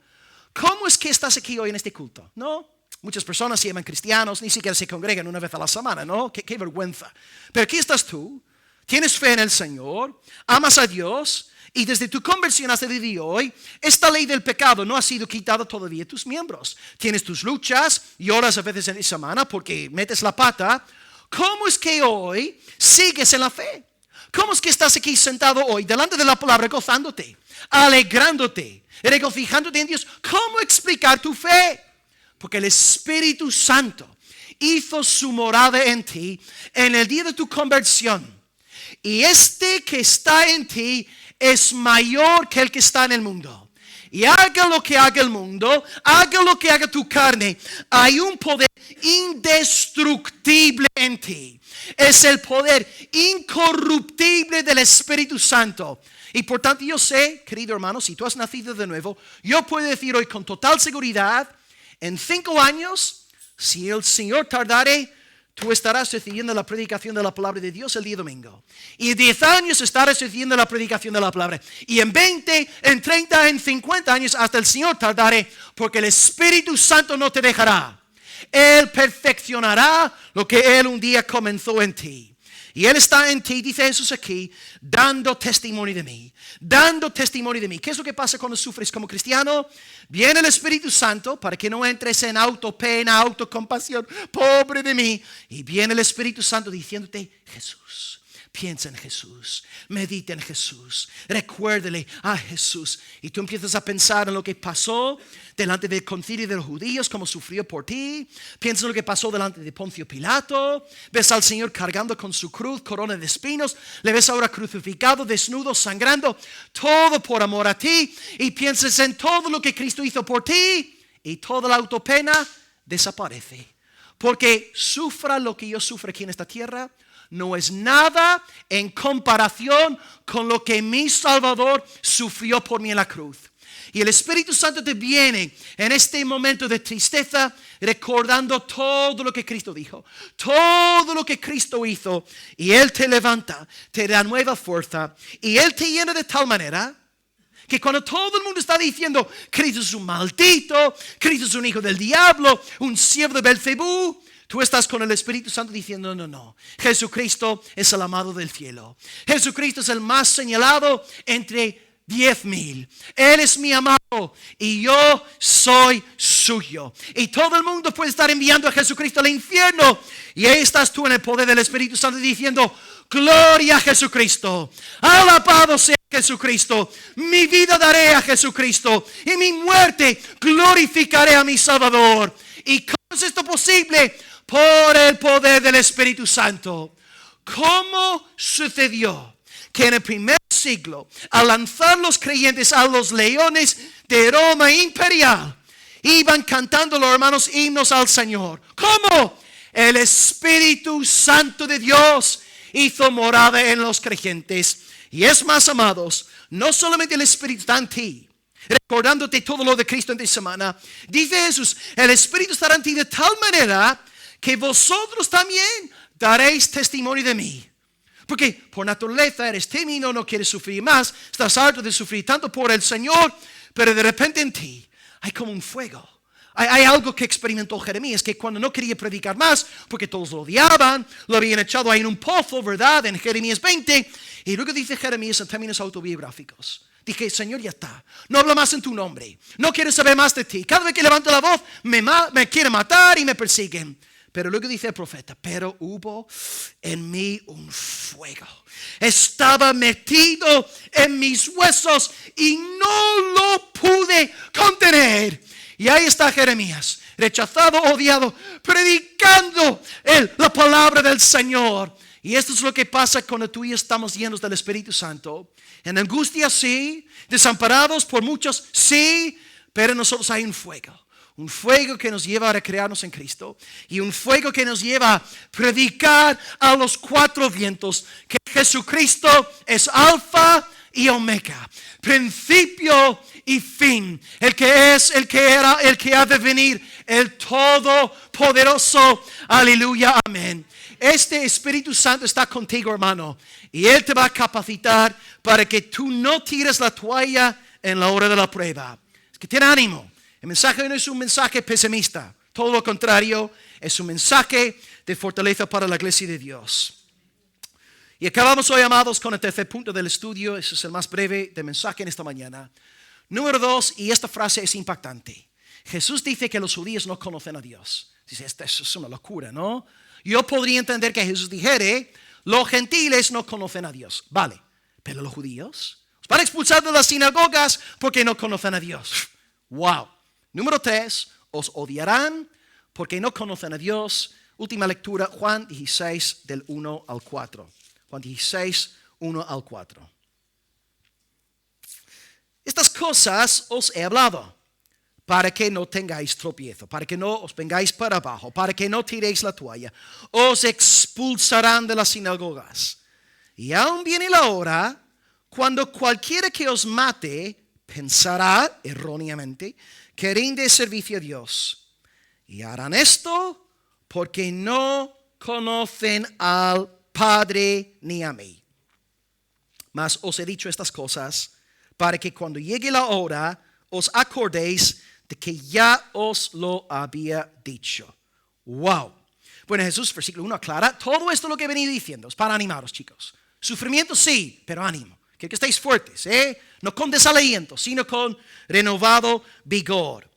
¿Cómo es que estás aquí hoy en este culto? ¿No? Muchas personas se llaman cristianos, ni siquiera se congregan una vez a la semana, ¿no? Qué vergüenza. Pero aquí estás tú, tienes fe en el Señor, amas a Dios, y desde tu conversión hasta el día de hoy, esta ley del pecado no ha sido quitada todavía de tus miembros. Tienes tus luchas, lloras a veces en la semana porque metes la pata. ¿Cómo es que hoy sigues en la fe? ¿Cómo es que estás aquí sentado hoy delante de la palabra gozándote, alegrándote, regocijándote en Dios? ¿Cómo explicar tu fe? Porque el Espíritu Santo hizo su morada en ti en el día de tu conversión. Y este que está en ti es mayor que el que está en el mundo. Y haga lo que haga el mundo, haga lo que haga tu carne, hay un poder indestructible en ti. Es el poder incorruptible del Espíritu Santo. Y por tanto yo sé, querido hermano, si tú has nacido de nuevo, yo puedo decir hoy con total seguridad, en 5 años, si el Señor tardare, tú estarás recibiendo la predicación de la palabra de Dios el día domingo. Y en 10 años estarás recibiendo la predicación de la palabra. Y en 20, en 30, en 50 años, hasta el Señor tardare, porque el Espíritu Santo no te dejará. Él perfeccionará lo que Él un día comenzó en ti. Y Él está en ti, dice Jesús aquí, dando testimonio de mí. Dando testimonio de mí. ¿Qué es lo que pasa cuando sufres como cristiano? Viene el Espíritu Santo para que no entres en autopena, autocompasión. Pobre de mí. Y viene el Espíritu Santo diciéndote, Jesús. Piensa en Jesús, medita en Jesús, recuérdale a Jesús. Y tú empiezas a pensar en lo que pasó delante del concilio de los judíos, cómo sufrió por ti. Piensa en lo que pasó delante de Poncio Pilato. Ves al Señor cargando con su cruz, corona de espinos. Le ves ahora crucificado, desnudo, sangrando. Todo por amor a ti. Y piensas en todo lo que Cristo hizo por ti. Y toda la autopena desaparece. Porque sufra lo que yo sufro aquí en esta tierra, no es nada en comparación con lo que mi Salvador sufrió por mí en la cruz. Y el Espíritu Santo te viene en este momento de tristeza recordando todo lo que Cristo dijo, todo lo que Cristo hizo. Y Él te levanta, te da nueva fuerza y Él te llena de tal manera que cuando todo el mundo está diciendo Cristo es un maldito, Cristo es un hijo del diablo, un siervo de Belcebú, tú estás con el Espíritu Santo diciendo, no. Jesucristo es el amado del cielo. Jesucristo es el más señalado entre 10,000. Él es mi amado y yo soy suyo. Y todo el mundo puede estar enviando a Jesucristo al infierno. Y ahí estás tú en el poder del Espíritu Santo diciendo, gloria a Jesucristo. Alabado sea Jesucristo. Mi vida daré a Jesucristo. Y mi muerte glorificaré a mi Salvador. ¿Y cómo es esto posible? Por el poder del Espíritu Santo. ¿Cómo sucedió que en el primer siglo, al lanzar los creyentes a los leones de Roma imperial, iban cantando los hermanos himnos al Señor? ¿Cómo? El Espíritu Santo de Dios hizo morada en los creyentes. Y es más, amados, no solamente el Espíritu está en ti, recordándote todo lo de Cristo en esta semana. Dice Jesús, el Espíritu estará en ti de tal manera que vosotros también daréis testimonio de mí. Porque por naturaleza eres tímido, no quieres sufrir más, estás harto de sufrir tanto por el Señor, pero de repente en ti hay como un fuego. Hay algo que experimentó Jeremías, que cuando no quería predicar más, porque todos lo odiaban, lo habían echado ahí en un pozo, ¿verdad? En Jeremías 20. Y luego dice Jeremías en términos autobiográficos. Dije, Señor, ya está. No hablo más en tu nombre. No quiero saber más de ti. Cada vez que levanto la voz, me quieren matar y me persiguen. Pero luego dice el profeta, pero hubo en mí un fuego. Estaba metido en mis huesos y no lo pude contener. Y ahí está Jeremías, rechazado, odiado, predicando la palabra del Señor. Y esto es lo que pasa cuando tú y yo estamos llenos del Espíritu Santo. En angustia sí, desamparados por muchos sí, pero en nosotros hay un fuego. Un fuego que nos lleva a recrearnos en Cristo. Y un fuego que nos lleva a predicar a los cuatro vientos que Jesucristo es alfa y omega, principio y fin. El que es, el que era, el que ha de venir, el todopoderoso. Aleluya, amén. Este Espíritu Santo está contigo, hermano. Y Él te va a capacitar para que tú no tires la toalla en la hora de la prueba. Es que tiene ánimo. El mensaje no es un mensaje pesimista. Todo lo contrario, es un mensaje de fortaleza para la iglesia de Dios. Y acabamos hoy, amados, con el tercer punto del estudio. Ese es el más breve del mensaje en esta mañana. Número 2, y esta frase es impactante. Jesús dice que los judíos no conocen a Dios. Dice, esto es una locura, ¿no? Yo podría entender que Jesús dijere, los gentiles no conocen a Dios. Vale, pero los judíos os van a expulsar de las sinagogas porque no conocen a Dios. Wow. Número 3, os odiarán porque no conocen a Dios. Última lectura, Juan 16, del 1 al 4. Juan 16, 1 al 4. Estas cosas os he hablado para que no tengáis tropiezo, para que no os vengáis para abajo, para que no tiréis la toalla. Os expulsarán de las sinagogas. Y aún viene la hora cuando cualquiera que os mate pensará erróneamente que rinde servicio a Dios. Y harán esto porque no conocen al Padre ni a mí. Mas os he dicho estas cosas para que cuando llegue la hora os acordéis de que ya os lo había dicho. Wow. Bueno, Jesús, versículo 1 aclara, todo esto lo que he venido diciendo es para animaros, chicos. Sufrimiento sí, pero ánimo. Que estéis fuertes, no con desaliento, sino con renovado vigor.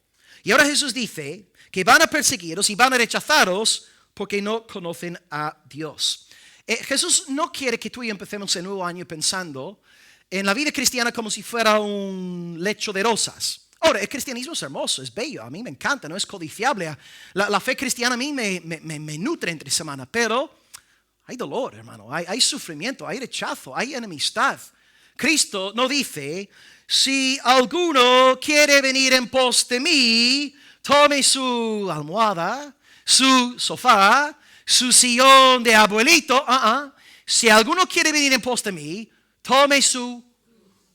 Y ahora Jesús dice que van a perseguiros y van a rechazaros porque no conocen a Dios. Jesús no quiere que tú y yo empecemos el nuevo año pensando en la vida cristiana como si fuera un lecho de rosas. Ahora, el cristianismo es hermoso, es bello, a mí me encanta, no es codiciable. La fe cristiana a mí me nutre entre semana, pero hay dolor, hermano, hay sufrimiento, hay rechazo, hay enemistad. Cristo no dice, si alguno quiere venir en pos de mí, tome su almohada, su sofá, su sillón de abuelito. Si alguno quiere venir en pos de mí, tome su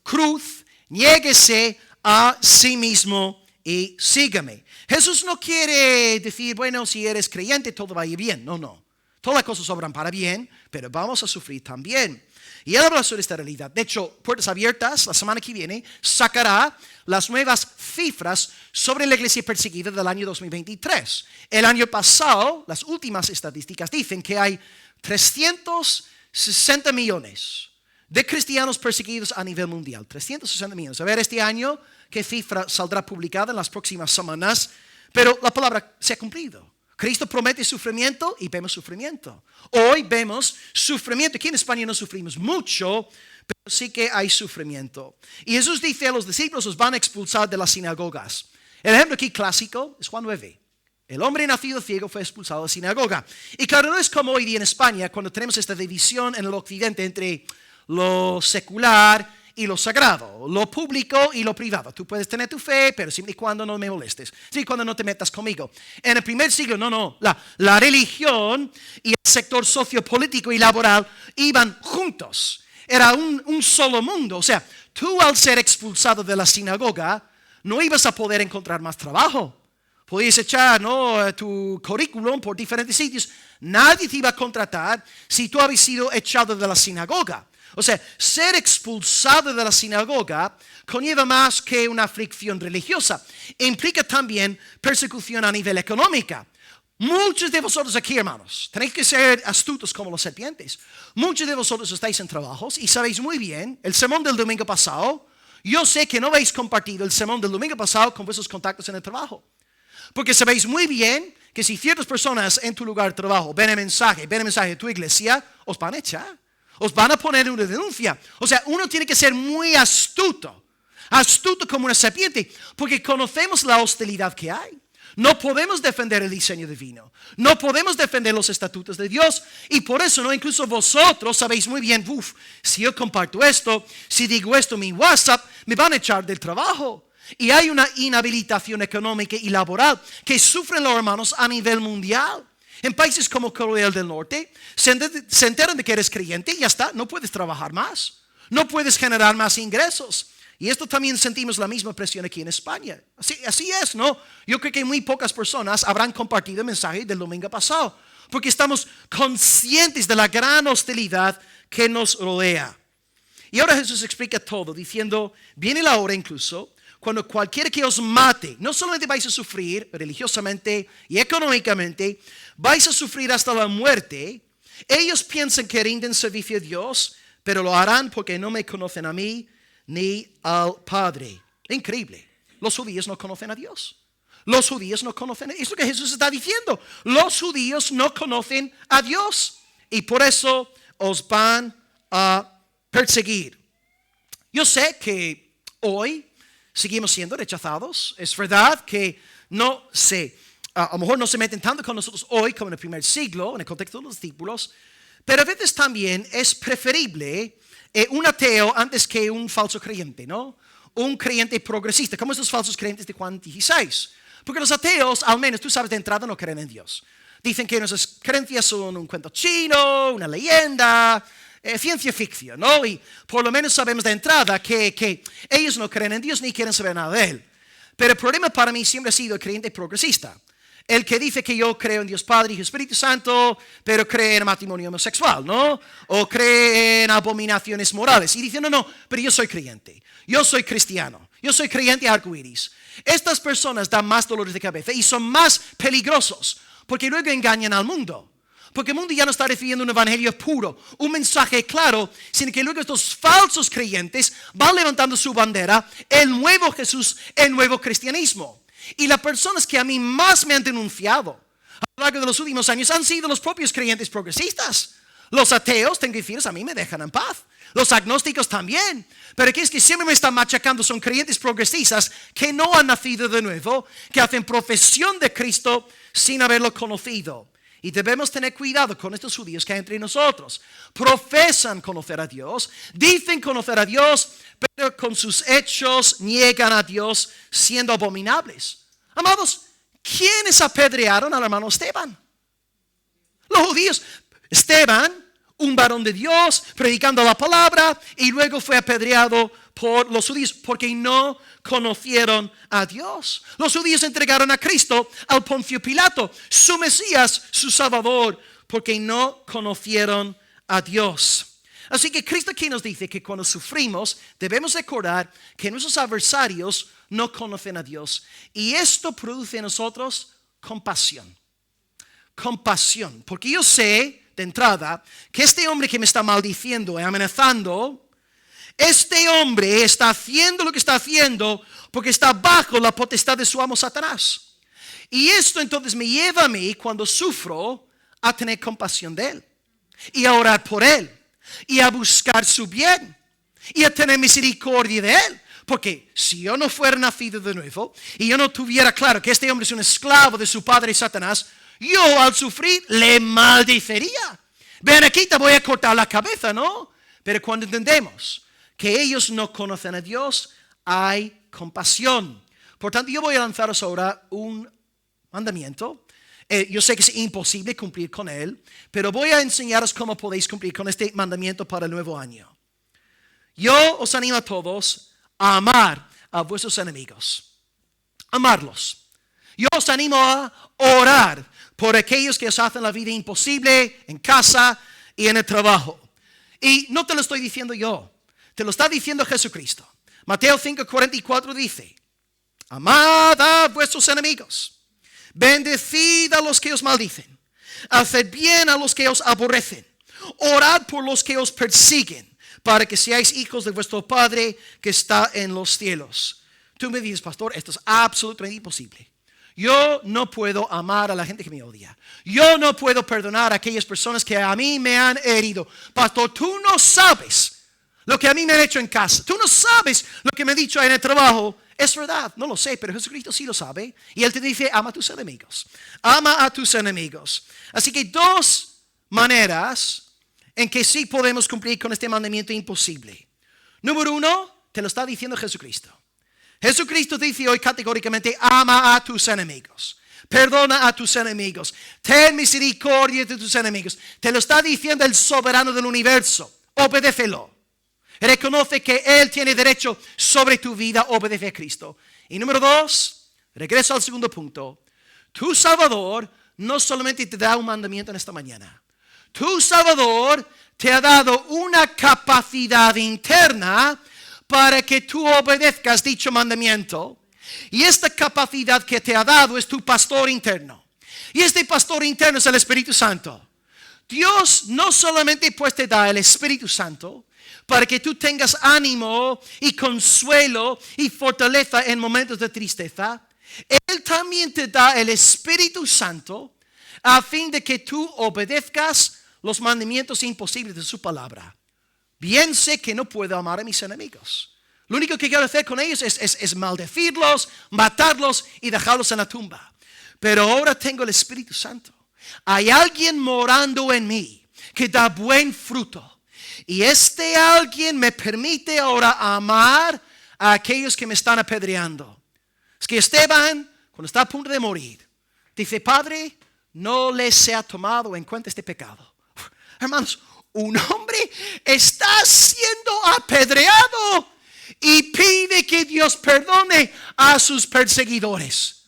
cruz, niéguese a sí mismo y sígame. Jesús no quiere decir, bueno, si eres creyente todo va a ir bien. No. Todas las cosas obran para bien, pero vamos a sufrir también. Y él habla sobre esta realidad. De hecho, Puertas Abiertas, la semana que viene, sacará las nuevas cifras sobre la iglesia perseguida del año 2023. El año pasado, las últimas estadísticas dicen que hay 360 millones de cristianos perseguidos a nivel mundial. 360 millones. A ver, este año, ¿qué cifra saldrá publicada en las próximas semanas? Pero la palabra se ha cumplido. Cristo promete sufrimiento y vemos sufrimiento. Hoy vemos sufrimiento. Aquí en España no sufrimos mucho, pero sí que hay sufrimiento. Y Jesús dice a los discípulos, os van a expulsar de las sinagogas. El ejemplo aquí clásico es Juan 9. El hombre nacido ciego fue expulsado de la sinagoga. Y claro, no es como hoy día en España, cuando tenemos esta división en el occidente entre lo secular y lo sagrado, lo público y lo privado. Tú puedes tener tu fe, pero siempre y cuando no me molestes, siempre y cuando no te metas conmigo. En el primer siglo, no. La religión y el sector sociopolítico y laboral iban juntos. Era un solo mundo. O sea, tú al ser expulsado de la sinagoga, no ibas a poder encontrar más trabajo. Podías echar tu currículum por diferentes sitios. Nadie te iba a contratar si tú habías sido echado de la sinagoga. O sea, ser expulsado de la sinagoga conlleva más que una aflicción religiosa. Implica también persecución a nivel económico. Muchos de vosotros aquí, hermanos, tenéis que ser astutos como los serpientes. Muchos de vosotros estáis en trabajos y sabéis muy bien, el sermón del domingo pasado, yo sé que no habéis compartido el sermón del domingo pasado con vuestros contactos en el trabajo. Porque sabéis muy bien que si ciertas personas en tu lugar de trabajo ven el mensaje de tu iglesia, os van a echar. Os van a poner una denuncia. O sea, uno tiene que ser muy astuto como una serpiente, porque conocemos la hostilidad que hay. No podemos defender el diseño divino. No podemos defender los estatutos de Dios. Y por eso, no, incluso vosotros sabéis muy bien, si yo comparto esto, si digo esto en mi WhatsApp, me van a echar del trabajo. Y hay una inhabilitación económica y laboral que sufren los hermanos a nivel mundial. En países como Corea del Norte, se enteran de que eres creyente y ya está, no puedes trabajar más. No puedes generar más ingresos. Y esto también sentimos la misma presión aquí en España. Así es, ¿no? Yo creo que muy pocas personas habrán compartido el mensaje del domingo pasado, porque estamos conscientes de la gran hostilidad que nos rodea. Y ahora Jesús explica todo, diciendo, viene la hora incluso, cuando cualquiera que os mate, no solamente vais a sufrir religiosamente y económicamente, vais a sufrir hasta la muerte. Ellos piensan que rinden servicio a Dios, pero lo harán porque no me conocen a mí ni al Padre. Increíble. Los judíos no conocen a Dios. Los judíos no conocen. Es lo que Jesús está diciendo. Los judíos no conocen a Dios y por eso os van a perseguir. Yo sé que hoy seguimos siendo rechazados. Es verdad que no sé, a lo mejor no se meten tanto con nosotros hoy como en el primer siglo, en el contexto de los discípulos, pero a veces también es preferible un ateo antes que un falso creyente, ¿no? Un creyente progresista, como estos falsos creyentes de Juan 16. Porque los ateos, al menos tú sabes de entrada, no creen en Dios. Dicen que nuestras creencias son un cuento chino, una leyenda, ciencia ficción, ¿no? Y por lo menos sabemos de entrada que ellos no creen en Dios ni quieren saber nada de Él. Pero el problema para mí siempre ha sido el creyente progresista. El que dice que yo creo en Dios Padre y Espíritu Santo, pero cree en matrimonio homosexual, ¿no? O cree en abominaciones morales. Y dice, no, pero yo soy creyente. Yo soy cristiano. Yo soy creyente arcoíris. Estas personas dan más dolores de cabeza y son más peligrosos porque luego engañan al mundo. Porque el mundo ya no está recibiendo un evangelio puro, un mensaje claro, sino que luego estos falsos creyentes van levantando su bandera, el nuevo Jesús, el nuevo cristianismo. Y las personas que a mí más me han denunciado a lo largo de los últimos años han sido los propios creyentes progresistas. Los ateos, tengo que decirles, a mí me dejan en paz. Los agnósticos también. Pero aquí es que siempre me están machacando son creyentes progresistas que no han nacido de nuevo, que hacen profesión de Cristo sin haberlo conocido. Y debemos tener cuidado con estos judíos que hay entre nosotros. Profesan conocer a Dios, dicen conocer a Dios, pero con sus hechos niegan a Dios siendo abominables. Amados, ¿quiénes apedrearon al hermano Esteban? Los judíos. Esteban, un varón de Dios, predicando la palabra, y luego fue apedreado por los judíos porque no conocieron a Dios. Los judíos entregaron a Cristo al Poncio Pilato, su Mesías, su Salvador, porque no conocieron a Dios. Así que Cristo aquí nos dice que cuando sufrimos debemos recordar que nuestros adversarios no conocen a Dios. Y esto produce en nosotros compasión. Compasión. Porque yo sé de entrada que este hombre que me está maldiciendo y amenazando, este hombre está haciendo lo que está haciendo porque está bajo la potestad de su amo Satanás. Y esto entonces me lleva a mí, cuando sufro, a tener compasión de él. Y a orar por él. Y a buscar su bien. Y a tener misericordia de él. Porque si yo no fuera nacido de nuevo, y yo no tuviera claro que este hombre es un esclavo de su padre Satanás, yo al sufrir le maldecería. Ven aquí, te voy a cortar la cabeza, ¿no? Pero cuando entendemos que ellos no conocen a Dios, hay compasión. Por tanto, yo voy a lanzaros ahora un mandamiento. Yo sé que es imposible cumplir con él, pero voy a enseñaros cómo podéis cumplir con este mandamiento para el nuevo año. Yo os animo a todos a amar a vuestros enemigos. Amarlos. Yo os animo a orar por aquellos que os hacen la vida imposible en casa y en el trabajo. Y no te lo estoy diciendo yo. Te lo está diciendo Jesucristo. Mateo 5:44 dice: amad a vuestros enemigos, bendecid a los que os maldicen, haced bien a los que os aborrecen, orad por los que os persiguen, para que seáis hijos de vuestro Padre que está en los cielos. Tú me dices, pastor, esto es absolutamente imposible. Yo no puedo amar a la gente que me odia. Yo no puedo perdonar a aquellas personas que a mí me han herido. Pastor, tú no sabes lo que a mí me han hecho en casa. Tú no sabes lo que me han dicho en el trabajo. Es verdad, no lo sé, pero Jesucristo sí lo sabe. Y Él te dice, ama a tus enemigos. Ama a tus enemigos. Así que dos maneras en que sí podemos cumplir con este mandamiento imposible. Número uno, te lo está diciendo Jesucristo. Jesucristo dice hoy categóricamente, ama a tus enemigos. Perdona a tus enemigos. Ten misericordia de tus enemigos. Te lo está diciendo el soberano del universo. Obedécelo. Reconoce que Él tiene derecho sobre tu vida. Obedece a Cristo. Y número dos, regreso al segundo punto. Tu Salvador no solamente te da un mandamiento en esta mañana. Tu Salvador te ha dado una capacidad interna para que tú obedezcas dicho mandamiento. Y esta capacidad que te ha dado es tu pastor interno. Y este pastor interno es el Espíritu Santo. Dios no solamente pues te da el Espíritu Santo para que tú tengas ánimo y consuelo y fortaleza en momentos de tristeza. Él también te da el Espíritu Santo a fin de que tú obedezcas los mandamientos imposibles de su palabra. Bien sé que no puedo amar a mis enemigos. Lo único que quiero hacer con ellos es maldecirlos, matarlos y dejarlos en la tumba. Pero ahora tengo el Espíritu Santo. Hay alguien morando en mí que da buen fruto. Y este alguien me permite ahora amar a aquellos que me están apedreando. Es que Esteban, cuando está a punto de morir, dice, Padre, no les sea tomado en cuenta este pecado. Hermanos, un hombre está siendo apedreado y pide que Dios perdone a sus perseguidores.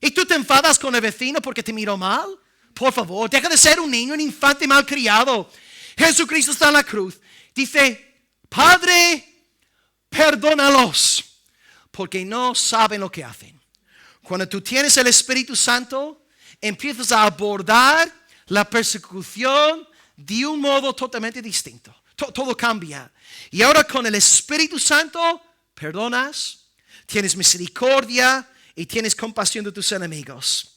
¿Y tú te enfadas con el vecino porque te miró mal? Por favor, deja de ser un niño, un infante malcriado. Jesucristo está en la cruz. Dice, Padre, perdónalos, porque no saben lo que hacen. Cuando tú tienes el Espíritu Santo, empiezas a abordar la persecución de un modo totalmente distinto. Todo cambia. Y ahora con el Espíritu Santo, perdonas, tienes misericordia y tienes compasión de tus enemigos.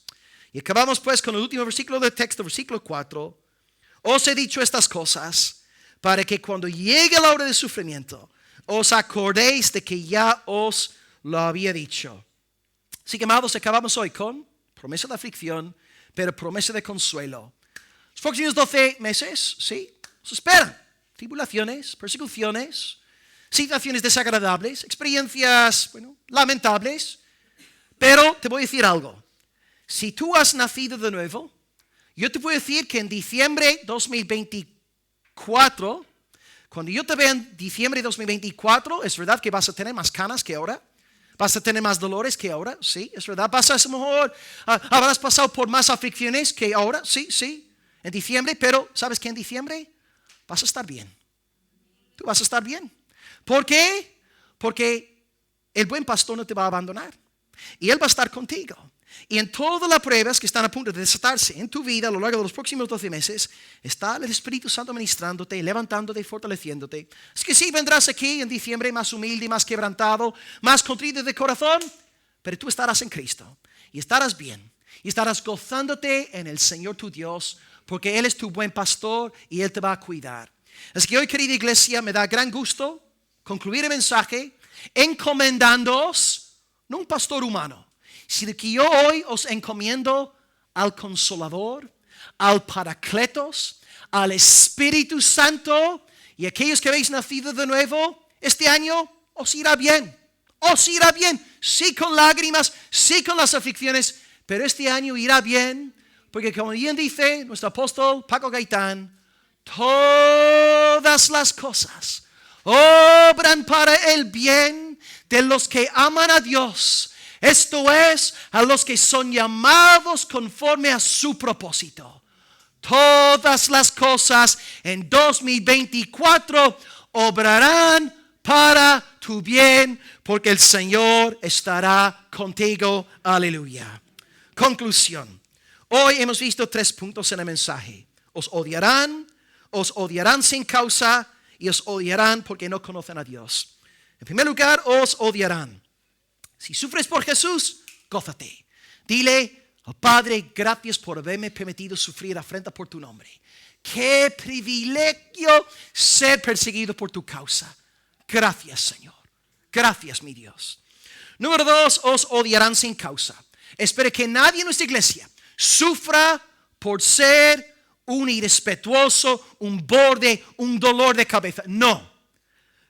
Y acabamos pues con el último versículo del texto, versículo 4. Os he dicho estas cosas para que cuando llegue la hora de sufrimiento, os acordéis de que ya os lo había dicho. Así que, amados, acabamos hoy con promesa de aflicción, pero promesa de consuelo. Los próximos 12 meses, sí, nos esperan tribulaciones, persecuciones, situaciones desagradables, experiencias, lamentables. Pero te voy a decir algo. Si tú has nacido de nuevo, yo te puedo decir que en diciembre 2024, cuando yo te vea en diciembre 2024, es verdad que vas a tener más canas que ahora. Vas a tener más dolores que ahora, sí, es verdad. Vas a lo mejor, habrás pasado por más aflicciones que ahora, sí, en diciembre. Pero, ¿sabes qué? En diciembre vas a estar bien. Tú vas a estar bien. ¿Por qué? Porque el buen pastor no te va a abandonar. Y Él va a estar contigo. Y en todas las pruebas que están a punto de desatarse en tu vida a lo largo de los próximos 12 meses, está el Espíritu Santo ministrándote, levantándote y fortaleciéndote. Es que sí, vendrás aquí en diciembre más humilde, más quebrantado, más contrito de corazón, pero tú estarás en Cristo y estarás bien. Y estarás gozándote en el Señor tu Dios, porque Él es tu buen pastor y Él te va a cuidar. Así que hoy, querida iglesia, me da gran gusto concluir el mensaje encomendándoos, no un pastor humano, sino que yo hoy os encomiendo al Consolador, al Paracletos, al Espíritu Santo. Y aquellos que habéis nacido de nuevo, este año os irá bien. Os irá bien. Sí con lágrimas, sí con las aflicciones, pero este año irá bien. Porque como bien dice nuestro apóstol Paco Gaitán, todas las cosas obran para el bien de los que aman a Dios. Esto es, a los que son llamados conforme a su propósito. Todas las cosas en 2024 obrarán para tu bien, porque el Señor estará contigo. Aleluya. Conclusión. Hoy hemos visto 3 puntos en el mensaje. Os odiarán sin causa y os odiarán porque no conocen a Dios. En primer lugar, os odiarán. Si sufres por Jesús, gózate. Dile, oh Padre, gracias por haberme permitido sufrir afrenta por tu nombre. Qué privilegio ser perseguido por tu causa. Gracias, Señor. Gracias, mi Dios. Número 2, os odiarán sin causa. Espero que nadie en nuestra iglesia sufra por ser un irrespetuoso, un borde, un dolor de cabeza. No.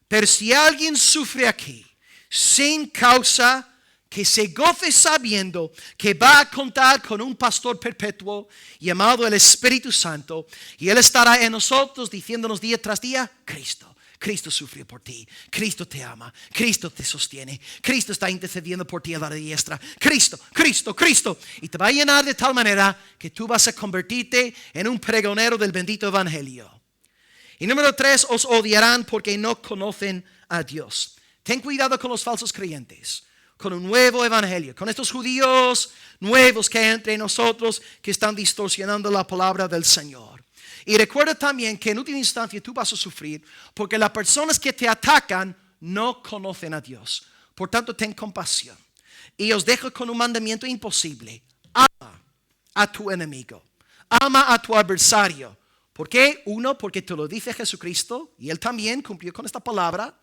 Pero si alguien sufre aquí sin causa, que se goce sabiendo que va a contar con un pastor perpetuo llamado el Espíritu Santo, y Él estará en nosotros diciéndonos día tras día: Cristo sufrió por ti, Cristo te ama, Cristo te sostiene, Cristo está intercediendo por ti a la diestra, Cristo, y te va a llenar de tal manera que tú vas a convertirte en un pregonero del bendito evangelio. Y número 3, os odiarán porque no conocen a Dios. Ten cuidado con los falsos creyentes, con un nuevo evangelio, con estos judíos nuevos que hay entre nosotros que están distorsionando la palabra del Señor. Y recuerda también que en última instancia tú vas a sufrir porque las personas que te atacan no conocen a Dios. Por tanto, ten compasión. Y os dejo con un mandamiento imposible: ama a tu enemigo, ama a tu adversario. ¿Por qué? 1, porque te lo dice Jesucristo y Él también cumplió con esta palabra.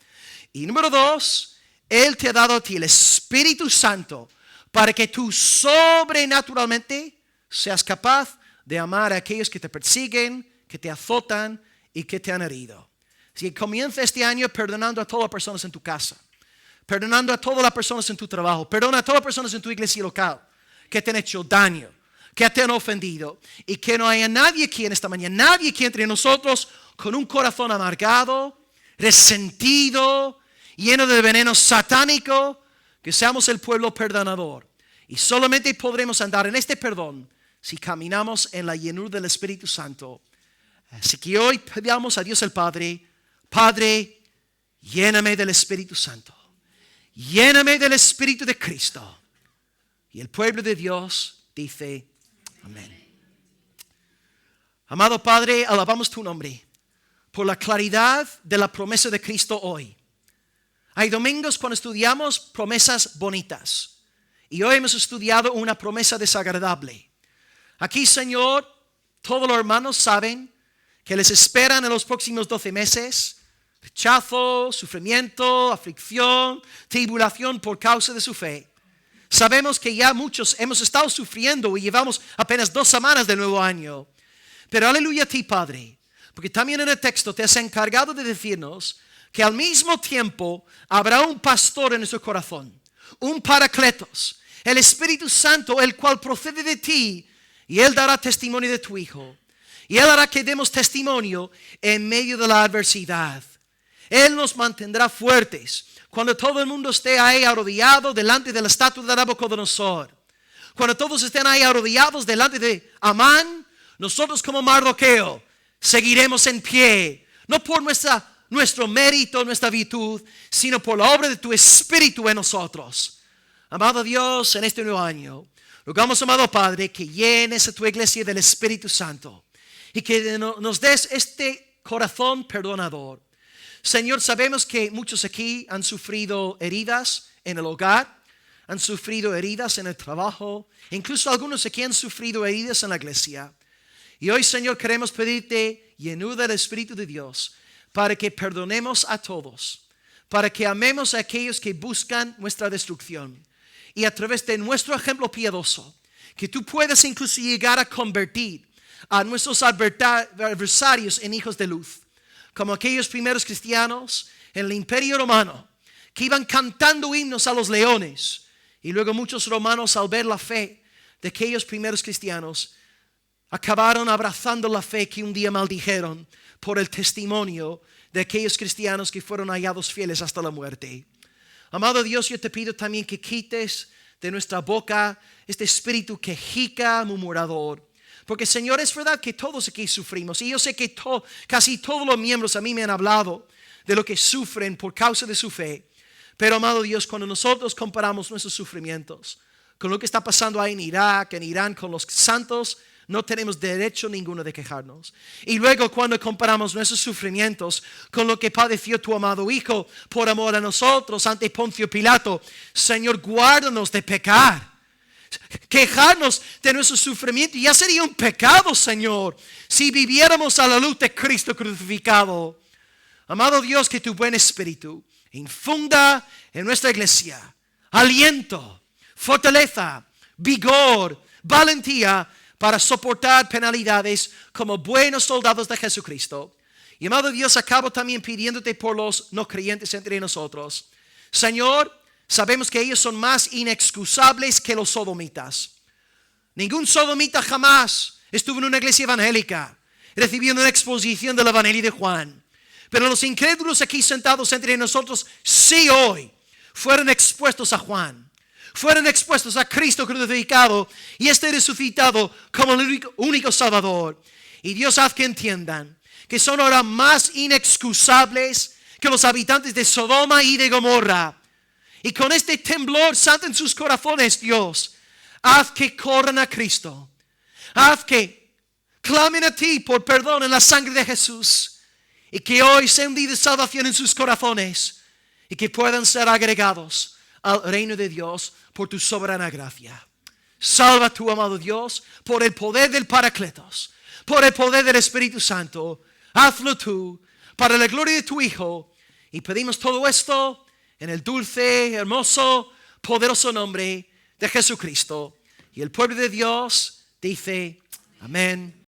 Y número 2, Él te ha dado a ti el Espíritu Santo para que tú sobrenaturalmente seas capaz de amar a aquellos que te persiguen, que te azotan y que te han herido. Si comienza este año perdonando a todas las personas en tu casa, perdonando a todas las personas en tu trabajo, perdona a todas las personas en tu iglesia local que te han hecho daño, que te han ofendido, y que no haya nadie aquí en esta mañana, nadie aquí entre nosotros con un corazón amargado, resentido, lleno de veneno satánico. Que seamos el pueblo perdonador, y solamente podremos andar en este perdón si caminamos en la llenura del Espíritu Santo. Así que hoy pedamos a Dios el Padre: Padre, lléname del Espíritu Santo, lléname del Espíritu de Cristo. Y el pueblo de Dios dice amén. Amado Padre, alabamos tu nombre por la claridad de la promesa de Cristo hoy. Hay domingos cuando estudiamos promesas bonitas, y hoy hemos estudiado una promesa desagradable. Aquí, Señor, todos los hermanos saben que les esperan en los próximos 12 meses rechazo, sufrimiento, aflicción, tribulación por causa de su fe. Sabemos que ya muchos hemos estado sufriendo y llevamos apenas 2 semanas del nuevo año. Pero aleluya a ti, Padre, porque también en el texto te has encargado de decirnos que al mismo tiempo habrá un pastor en nuestro corazón, un Paracletos, el Espíritu Santo, el cual procede de ti, y Él dará testimonio de tu Hijo. Y Él hará que demos testimonio en medio de la adversidad. Él nos mantendrá fuertes cuando todo el mundo esté ahí arrodillado delante de la estatua de Nabucodonosor. Cuando todos estén ahí arrodillados delante de Amán, nosotros como Mardoqueo seguiremos en pie, no por nuestro mérito, nuestra virtud, sino por la obra de tu Espíritu en nosotros. Amado Dios, en este nuevo año, rogamos, amado Padre, que llenes a tu iglesia del Espíritu Santo y que nos des este corazón perdonador. Señor, sabemos que muchos aquí han sufrido heridas en el hogar, han sufrido heridas en el trabajo, incluso algunos aquí han sufrido heridas en la iglesia. Y hoy, Señor, queremos pedirte llenura del Espíritu de Dios para que perdonemos a todos, para que amemos a aquellos que buscan nuestra destrucción, y a través de nuestro ejemplo piadoso, que tú puedas incluso llegar a convertir a nuestros adversarios en hijos de luz, como aquellos primeros cristianos en el Imperio Romano, que iban cantando himnos a los leones, y luego muchos romanos, al ver la fe de aquellos primeros cristianos, acabaron abrazando la fe que un día maldijeron por el testimonio de aquellos cristianos que fueron hallados fieles hasta la muerte. Amado Dios, yo te pido también que quites de nuestra boca este espíritu quejica, murmurador. Porque, Señor, es verdad que todos aquí sufrimos. Y yo sé que casi todos los miembros a mí me han hablado de lo que sufren por causa de su fe. Pero, amado Dios, cuando nosotros comparamos nuestros sufrimientos con lo que está pasando ahí en Irak, en Irán, con los santos, no tenemos derecho ninguno de quejarnos. Y luego cuando comparamos nuestros sufrimientos con lo que padeció tu amado Hijo por amor a nosotros ante Poncio Pilato, Señor, guárdanos de pecar. quejarnos de nuestro sufrimiento. Ya sería un pecado, Señor, si viviéramos a la luz de Cristo crucificado. Amado Dios, que tu buen espíritu infunda en nuestra iglesia aliento, fortaleza, vigor, valentía para soportar penalidades como buenos soldados de Jesucristo. Y amado Dios, acabo también pidiéndote por los no creyentes entre nosotros. Señor, sabemos que ellos son más inexcusables que los sodomitas. Ningún sodomita jamás estuvo en una iglesia evangélica recibiendo una exposición del evangelio de Juan. Pero los incrédulos aquí sentados entre nosotros, sí hoy fueron expuestos a Juan. Fueron expuestos a Cristo crucificado y resucitado como el único Salvador. Y Dios haz que entiendan que son ahora más inexcusables que los habitantes de Sodoma y de Gomorra. Y con este temblor santo en sus corazones, Dios, haz que corran a Cristo. Haz que clamen a ti por perdón en la sangre de Jesús. Y que hoy sea un día de salvación en sus corazones. Y que puedan ser agregados al reino de Dios por tu soberana gracia. Salva tu amado Dios por el poder del Paracletos, por el poder del Espíritu Santo. Hazlo tú para la gloria de tu Hijo. Y pedimos todo esto en el dulce, hermoso, poderoso nombre de Jesucristo. Y el pueblo de Dios dice amén.